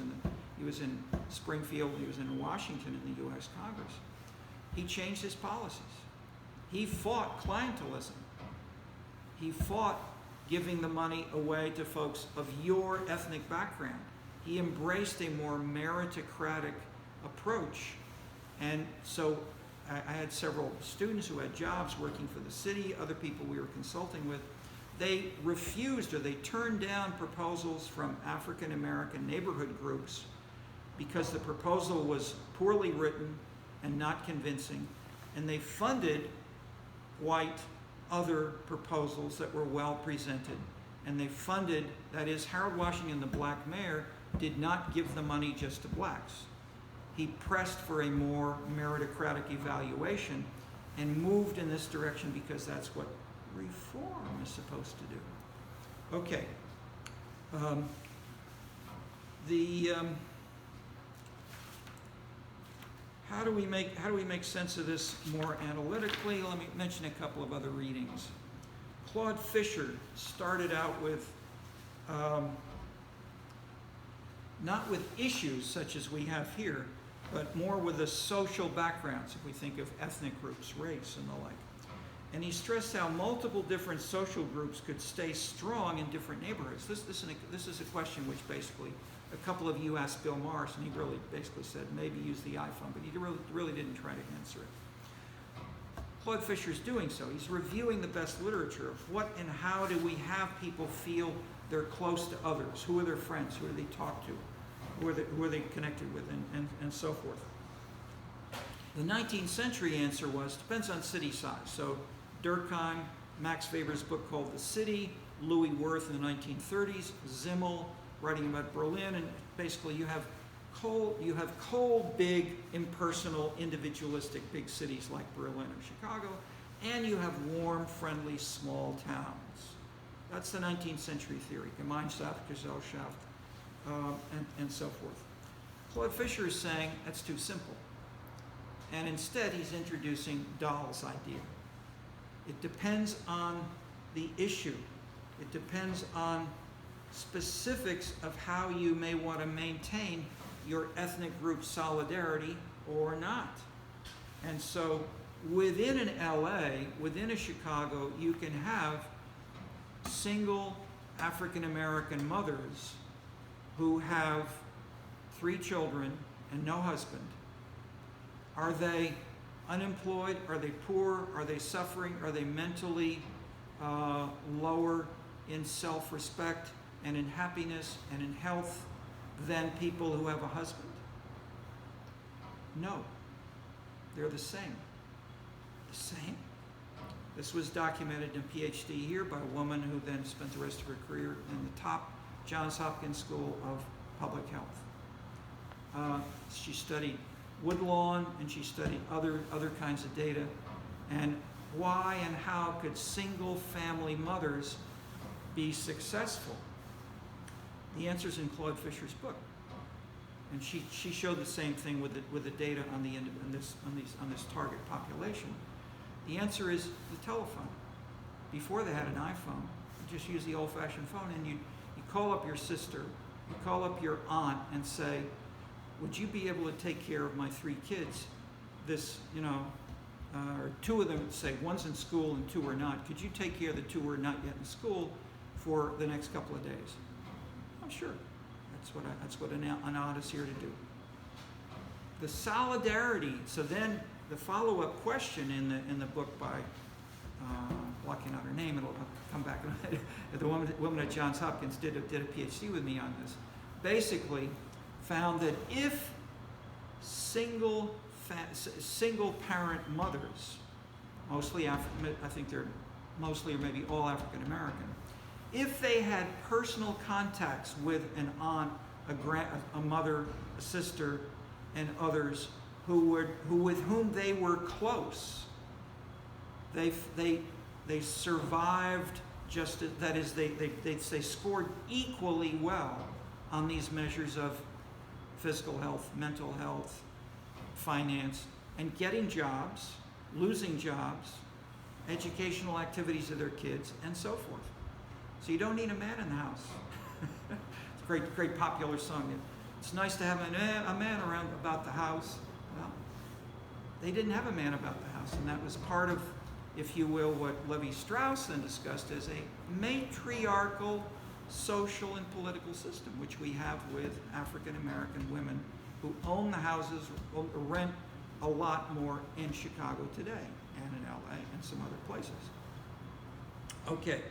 in Springfield, he was in Washington in the U.S. Congress. He changed his policies. He fought clientelism. He fought giving the money away to folks of your ethnic background. He embraced a more meritocratic approach. And so I had several students who had jobs working for the city, other people we were consulting with. They refused or they turned down proposals from African American neighborhood groups because the proposal was poorly written and not convincing, and they funded white other proposals that were well presented. And they funded, that is, Harold Washington, the black mayor, did not give the money just to blacks. He pressed for a more meritocratic evaluation and moved in this direction because that's what reform is supposed to do. Okay. How do we make sense of this more analytically? Let me mention a couple of other readings. Claude Fisher started out with, not with issues such as we have here, but more with the social backgrounds, if we think of ethnic groups, race, and the like. And he stressed how multiple different social groups could stay strong in different neighborhoods. This is a question which basically a couple of you asked Bill Morris, and he really basically said maybe use the iPhone, but he really didn't try to answer it. Claude Fisher's doing so. He's reviewing the best literature of what and how do we have people feel they're close to others, who are their friends, who do they talk to, who are they connected with, and so forth. The 19th century answer was, depends on city size. So Durkheim, Max Weber's book called The City, Louis Wirth in the 1930s, Zimmel writing about Berlin, and basically you have cold, big, impersonal, individualistic big cities like Berlin or Chicago, and you have warm, friendly, small towns. That's the 19th century theory, Gemeinschaft, Gesellschaft, and so forth. Claude Fisher is saying that's too simple. And instead, he's introducing Dahl's idea. It depends on the issue. It depends on specifics of how you may want to maintain your ethnic group solidarity or not. And so within an LA, within a Chicago, you can have single African American mothers who have 3 children and no husband. Are they unemployed? Are they poor? Are they suffering? Are they mentally lower in self-respect and in happiness and in health than people who have a husband? No. They're the same. The same. This was documented in a PhD here by a woman who then spent the rest of her career in the top Johns Hopkins School of Public Health. She studied Woodlawn, and she studied other kinds of data, and why and how could single family mothers be successful? The answer's in Claude Fisher's book, and she showed the same thing with the data on this target population. The answer is the telephone. Before they had an iPhone, you just use the old-fashioned phone, and you call up your sister, you call up your aunt, and say, would you be able to take care of my 3 kids? This, or 2 of them, say one's in school and 2 are not. Could you take care of the 2 who are not yet in school for the next couple of days? Oh, sure. That's what an aunt is here to do. The solidarity. So then the follow-up question in the book by blocking out her name, it'll come back. The woman at Johns Hopkins did a PhD with me on this. Basically, found that if single parent mothers, mostly I think they're mostly or maybe all African American, if they had personal contacts with an aunt, a mother, a sister, and others with whom they were close, they survived just as, that is they scored equally well on these measures of physical health, mental health, finance, and getting jobs, losing jobs, educational activities of their kids, and so forth. So you don't need a man in the house. It's a great popular song. It's nice to have a man around about the house. Well, they didn't have a man about the house, and that was part of, if you will, what Levi-Strauss then discussed as a matriarchal social and political system, which we have with African American women who own the houses or rent a lot more in Chicago today and in LA and some other places. Okay,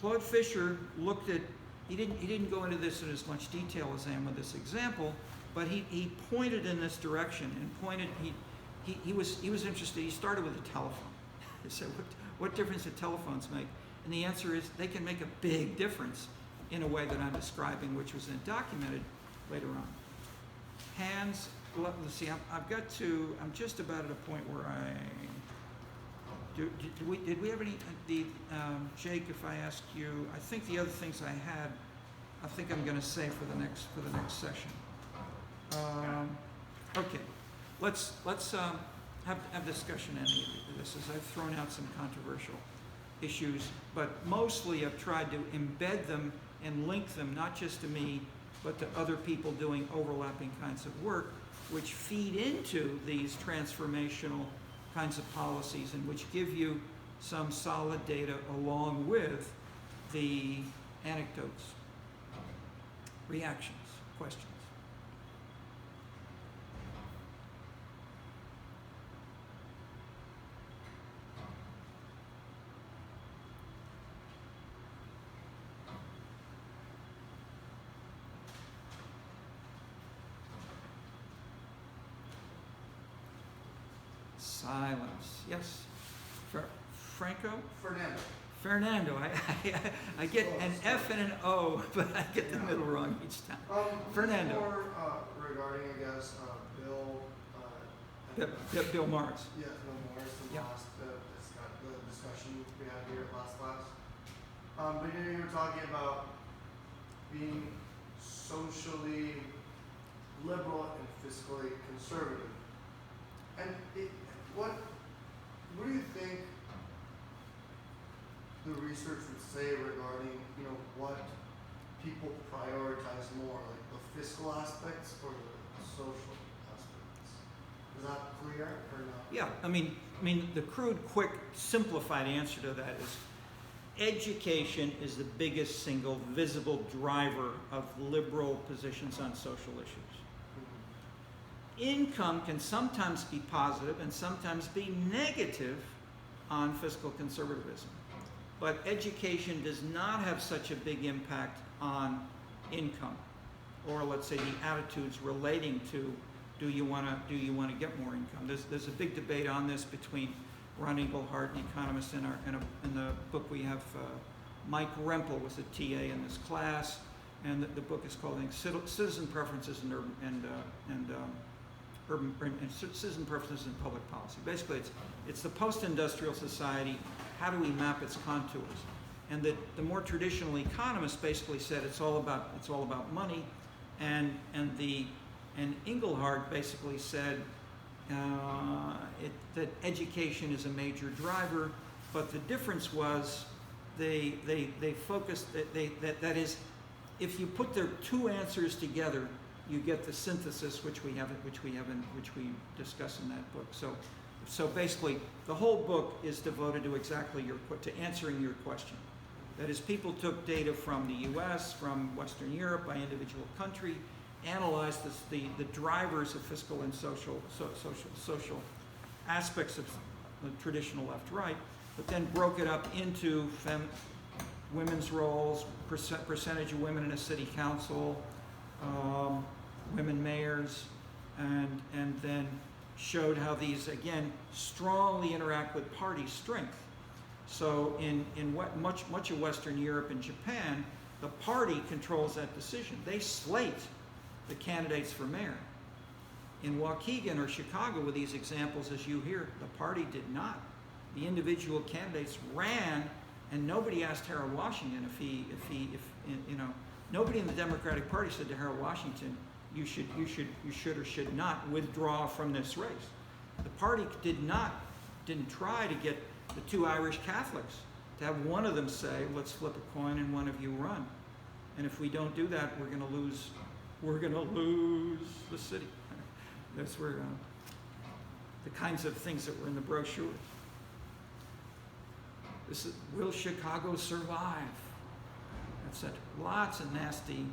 Claude Fisher looked at, he didn't go into this in as much detail as I am with this example, but he pointed in this direction and he was interested. He started with a telephone. He said, what difference do telephones make? And the answer is they can make a big difference in a way that I'm describing, which was then documented later on. Hands, let's see, I'm just about at a point where did we have any, Jake, if I ask you, I think the other things I think I'm gonna say for the next session. Okay, let's have discussion on any of this, as I've thrown out some controversial issues, but mostly I've tried to embed them and link them, not just to me, but to other people doing overlapping kinds of work, which feed into these transformational kinds of policies and which give you some solid data along with the anecdotes, reactions, questions. Silence. Yes. Franco? Fernando. Fernando. I get an F and an O, but I get the middle wrong each time. Fernando. More regarding, I guess, Bill. Bill Morris. Yeah, Bill Morris, the Yeah. last the discussion we had here at last class. But you were talking about being socially liberal and fiscally conservative. And what do you think the research would say regarding, what people prioritize more, like the fiscal aspects or the social aspects? Is that clear or not? Yeah, I mean, the crude, quick, simplified answer to that is education is the biggest single visible driver of liberal positions on social issues. Income can sometimes be positive and sometimes be negative on fiscal conservatism. But education does not have such a big impact on income, or let's say the attitudes relating to do you want to get more income? There's a big debate on this between Ron Engelhardt, an economist, in the book we have. Mike Rempel was a TA in this class, and the book is called Citizen Preferences and Citizen Preferences in Public Policy. Basically, it's the post-industrial society. How do we map its contours? And the more traditional economists basically said it's all about money, and Engelhardt basically said that education is a major driver, but the difference was they focused that is, if you put their two answers together, you get the synthesis which we discuss in that book. So basically, the whole book is devoted to to answering your question. That is, people took data from the U.S., from Western Europe, by individual country, analyzed the drivers of fiscal and social aspects of the traditional left-right, but then broke it up into women's roles, percentage of women in a city council, women mayors, and then showed how these, again, strongly interact with party strength. So in much of Western Europe and Japan, the party controls that decision. They slate the candidates for mayor. In Waukegan or Chicago, with these examples as you hear, the party did not. The individual candidates ran, and nobody asked Harold Washington nobody in the Democratic Party said to Harold Washington, you should or should not withdraw from this race. The party didn't try to get the two Irish Catholics to have one of them say, let's flip a coin and one of you run. And if we don't do that, we're going to lose the city. That's where the kinds of things that were in the brochure. This is, will Chicago survive? Etc. Lots of nasty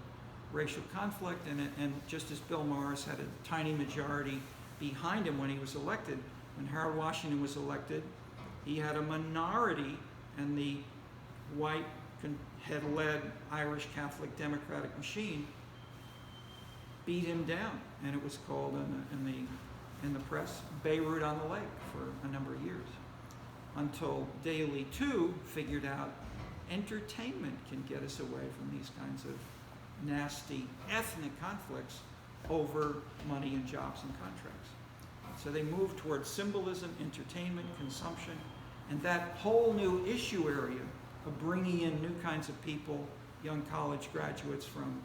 racial conflict, and just as Bill Morris had a tiny majority behind him when he was elected, when Harold Washington was elected, he had a minority, and the white head-led Irish Catholic Democratic machine beat him down, and it was called in the press Beirut on the Lake for a number of years, until Daley too figured out entertainment can get us away from these kinds of nasty ethnic conflicts over money and jobs and contracts. So they moved towards symbolism, entertainment, consumption, and that whole new issue area of bringing in new kinds of people, young college graduates from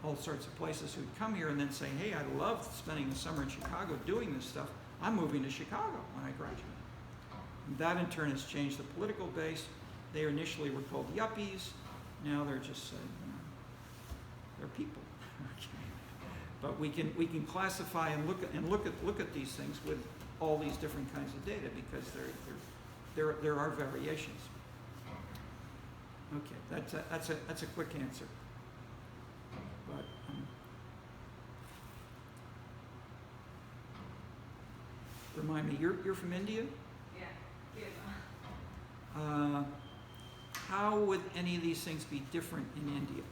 all sorts of places who'd come here and then say, hey, I love spending the summer in Chicago doing this stuff. I'm moving to Chicago when I graduate. And that in turn has changed the political base, They initially were called yuppies. Now they're just they're people. But we can classify and look at these things with all these different kinds of data because there are variations. Okay, that's a quick answer. But remind me, you're from India? Yeah. How would any of these things be different in India?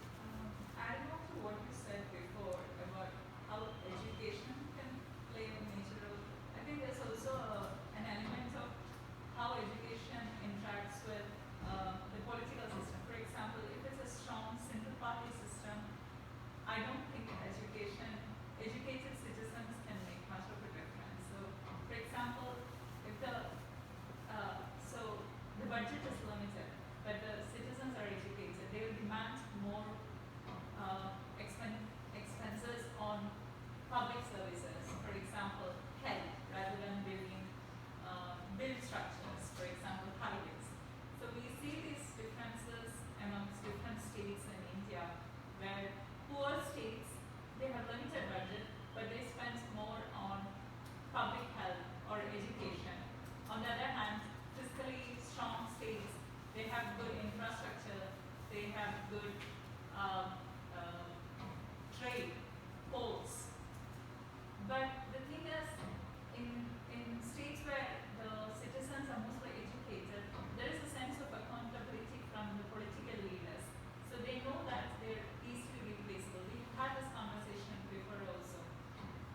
Adding on to what you said before about how education can play a major role, I think there's also an element of how education interacts with the political system. For example, if it's a strong single party system, I don't think educated citizens can make much of a difference. So, for example, if the budget is limited, but the citizens are educated, they will demand more expenses on public services. For example, health, rather than build structures. For example, highways. So we see these differences amongst different states in India, where poor states, they have limited budget, but they spend more on public health or education. On the other hand, fiscally strong states, they have good infrastructure, they have good trade, ports. But the thing is, in states where the citizens are mostly educated, there is a sense of accountability from the political leaders. So they know that they're easily replaceable. We've had this conversation before also.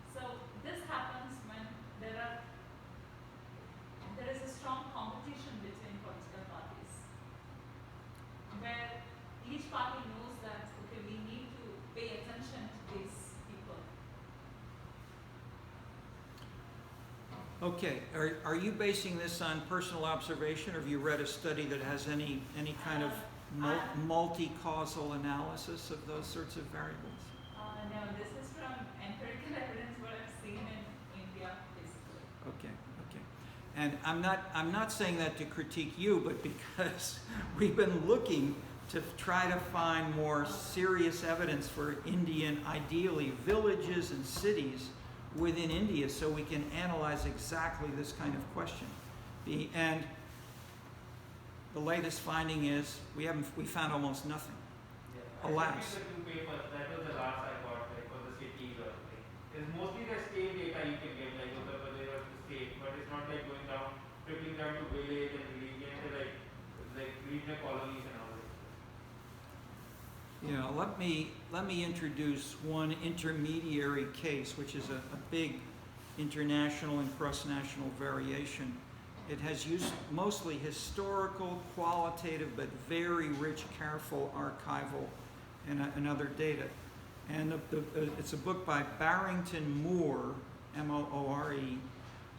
So this happens when there is a strong competition between political parties, where each party knows that, okay, we need to pay attention to these people. Okay, are you basing this on personal observation, or have you read a study that has any kind of multi-causal analysis of those sorts of variables? No, this is from empirical evidence, what I've seen in India, basically. Okay. And I'm not saying that to critique you, but because we've been looking to try to find more serious evidence for Indian, ideally villages and cities within India, so we can analyze exactly this kind of question. And the latest finding is we found almost nothing. Yeah. Alas. I think the two papers, that was the last I got, like for the cities or thing. It's mostly the state data you can get, like Uttar Pradesh or the state, but it's not like going down, trickling down to village and region, like regional colonies and all that. Yeah, let me introduce one intermediary case, which is a big international and cross-national variation. It has used mostly historical, qualitative, but very rich, careful archival and other data. And it's a book by Barrington Moore, M-O-O-R-E,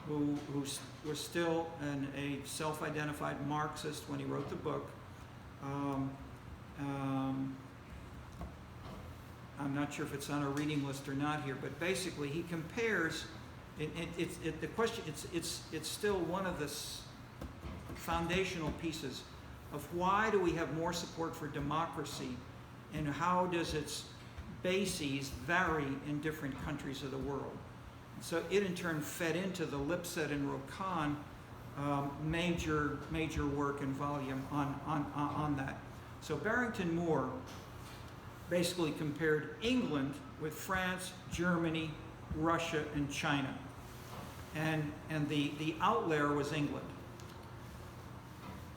who was still a self-identified Marxist when he wrote the book. I'm not sure if it's on a reading list or not here, but basically he compares. The question. It's still one of the foundational pieces of why do we have more support for democracy, and how does its bases vary in different countries of the world. So it in turn fed into the Lipset and Rokan major work and volume on that. So Barrington Moore basically compared England with France, Germany, Russia, and China. And the outlier was England.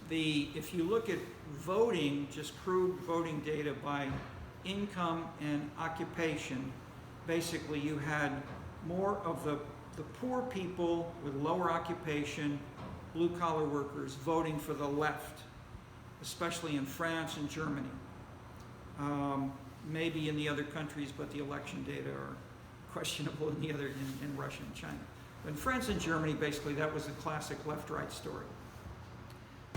If you look at voting, just crude voting data by income and occupation, basically you had more of the poor people with lower occupation, blue-collar workers, voting for the left, especially in France and Germany. Maybe in the other countries, but the election data are questionable in Russia and China. But in France and Germany, basically that was the classic left-right story.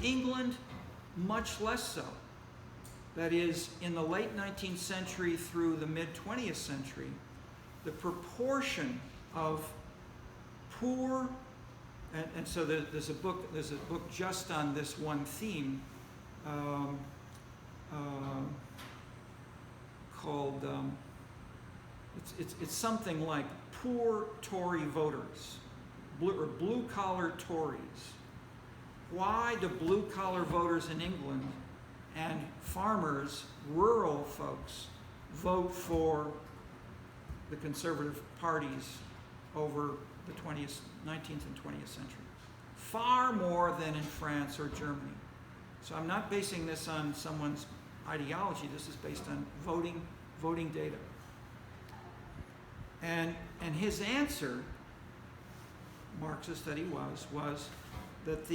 England, much less so. That is, in the late 19th century through the mid-20th century, the proportion of poor, and so there's a book just on this one theme, um, called, it's something like poor Tory voters, blue collar Tories. Why do blue collar voters in England and farmers, rural folks, vote for the conservative parties over the 19th and 20th century? Far more than in France or Germany. So I'm not basing this on someone's ideology. This is based on voting data. And his answer, Marxist that he was that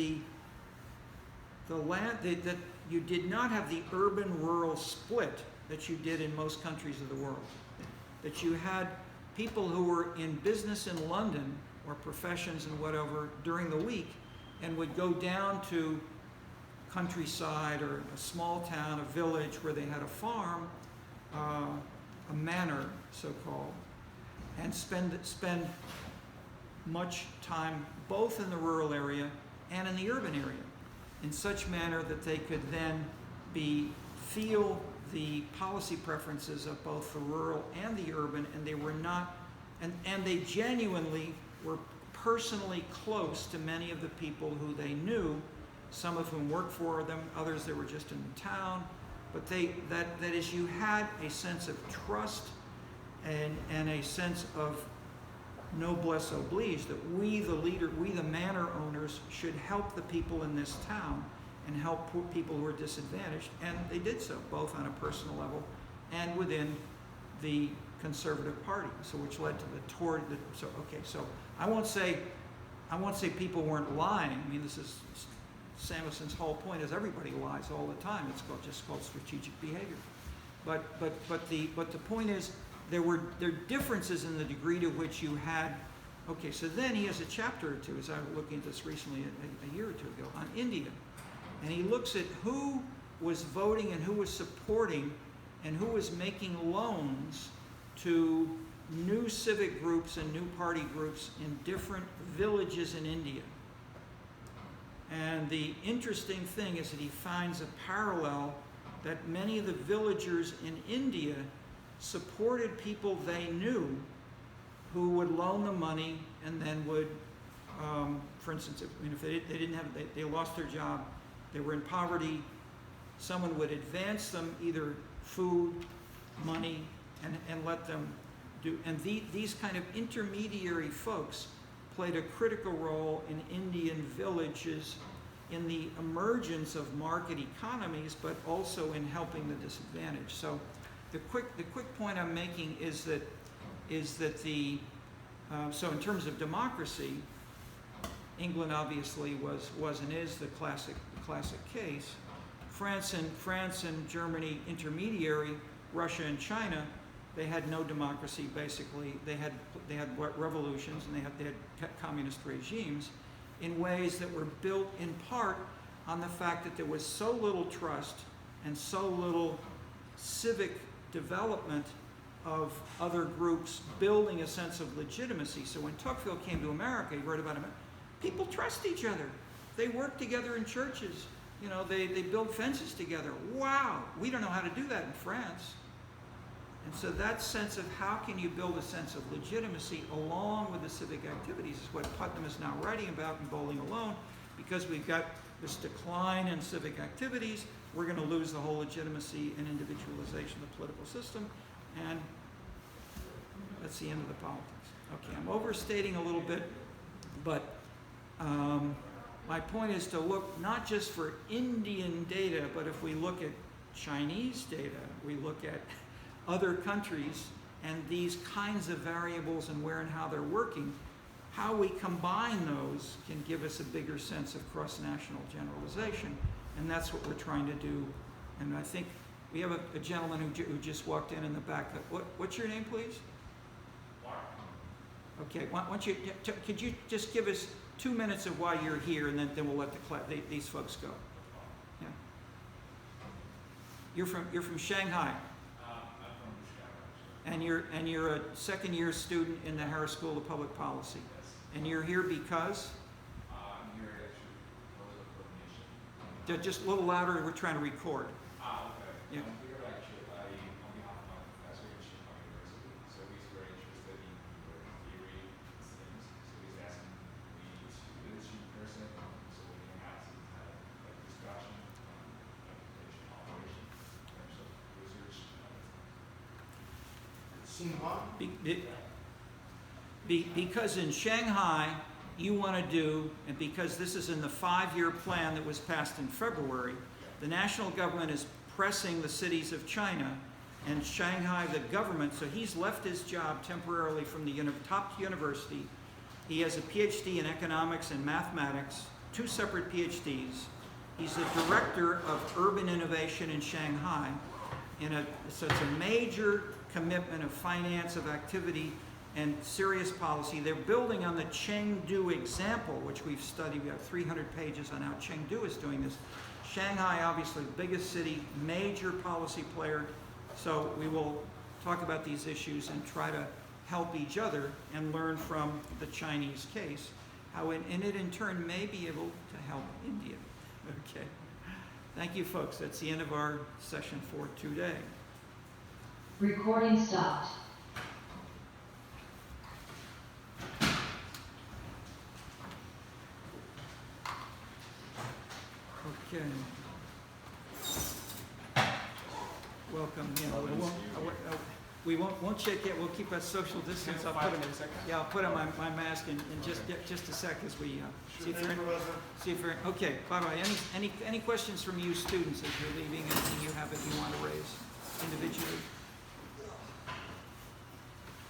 that you did not have the urban-rural split that you did in most countries of the world. That you had people who were in business in London or professions and whatever during the week and would go down to countryside or a small town, a village where they had a farm, a manor, so-called, and spend much time both in the rural area and in the urban area in such manner that they could then feel the policy preferences of both the rural and the urban, and they were not, and they genuinely were personally close to many of the people who they knew, some of whom worked for them, others that were just in the town, but that is, you had a sense of trust and a sense of noblesse oblige, that we the manor owners should help the people in this town and help poor people who are disadvantaged, and they did so, both on a personal level and within the Conservative Party, so which led to the Tory. So I won't say people weren't lying. I mean, this is Samuelson's whole point: is everybody lies all the time. It's just called strategic behavior. But the point is, there are differences in the degree to which you had. Okay, so then he has a chapter or two, as I was looking at this recently a year or two ago, on India. And he looks at who was voting and who was supporting and who was making loans to new civic groups and new party groups in different villages in India. And the interesting thing is that he finds a parallel that many of the villagers in India supported people they knew who would loan them money and then would, for instance, if they lost their job, they were in poverty, someone would advance them either food, money, and let them do. And these kind of intermediary folks played a critical role in Indian villages in the emergence of market economies, but also in helping the disadvantaged. So the quick point I'm making is that so in terms of democracy, England obviously was and is the classic case. France and Germany intermediary, Russia and China, they had no democracy basically. They had revolutions and they had communist regimes in ways that were built in part on the fact that there was so little trust and so little civic development of other groups building a sense of legitimacy. So when Tocqueville came to America, he wrote about him. People trust each other. They work together in churches. You know, they build fences together. Wow, we don't know how to do that in France. And so that sense of how can you build a sense of legitimacy along with the civic activities is what Putnam is now writing about in Bowling Alone, because we've got this decline in civic activities. We're going to lose the whole legitimacy and individualization of the political system, and that's the end of the politics. Okay, I'm overstating a little bit, but my point is to look not just for Indian data, but if we look at Chinese data, we look at other countries and these kinds of variables and where and how they're working, how we combine those can give us a bigger sense of cross-national generalization, and that's what we're trying to do. And I think we have a gentleman who just walked in the back. What's your name, please? Mark. Okay, could you just give us 2 minutes of why you're here, and then we'll let these folks go. Yeah. You're from Shanghai. I'm from Chicago. And you're a second-year student in the Harris School of Public Policy. Yes. And you're here because? I'm here actually because of the mission. Just a little louder, we're trying to record. Okay. Yeah. We are actually, on behalf of my professor at Shinhwa University, so he's very interested in your theory and things. So he's asking me to visit you in person, so we can have some kind of like discussion on application operation in terms of research. Xinhua? Because in Shanghai, you want to do, and because this is in the 5-year plan that was passed in February, the national government is pressing the cities of China and Shanghai, the government, so he's left his job temporarily from the top university. He has a PhD in economics and mathematics, 2 separate PhDs. He's the director of urban innovation in Shanghai. So it's a major commitment of finance, of activity, and serious policy. They're building on the Chengdu example, which we've studied. We have 300 pages on how Chengdu is doing this. Shanghai, obviously, the biggest city, major policy player. So we will talk about these issues and try to help each other and learn from the Chinese case, how it in turn may be able to help India. Okay. Thank you, folks. That's the end of our session for today. Recording stopped. Okay. Welcome. You know, we won't shake it. We'll keep a social distance. I'll put on my mask in just a sec as we see if you're okay. Bye bye. Any questions from you students as you're leaving? Anything you have that you want to raise individually?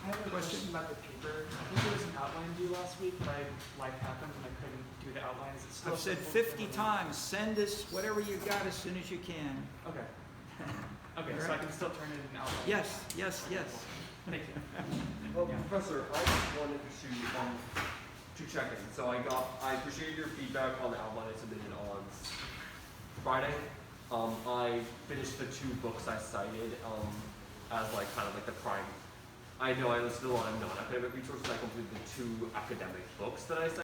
I have a question about the paper. I think there was an outline due last week, but life happened and I couldn't do the outline. Is it still I've said applicable 50 times. Send us whatever you got as soon as you can. Okay. Okay, All so right. I can still turn it in outline. Yes. Yes. Yes. Thank you. Well, Professor, I just wanted to check in. So I appreciated your feedback on the outline I submitted on Friday. I finished the 2 books I cited as like kind of like the prime. I know I listed a lot of non-academic resources. I completed the 2 academic books that I cited.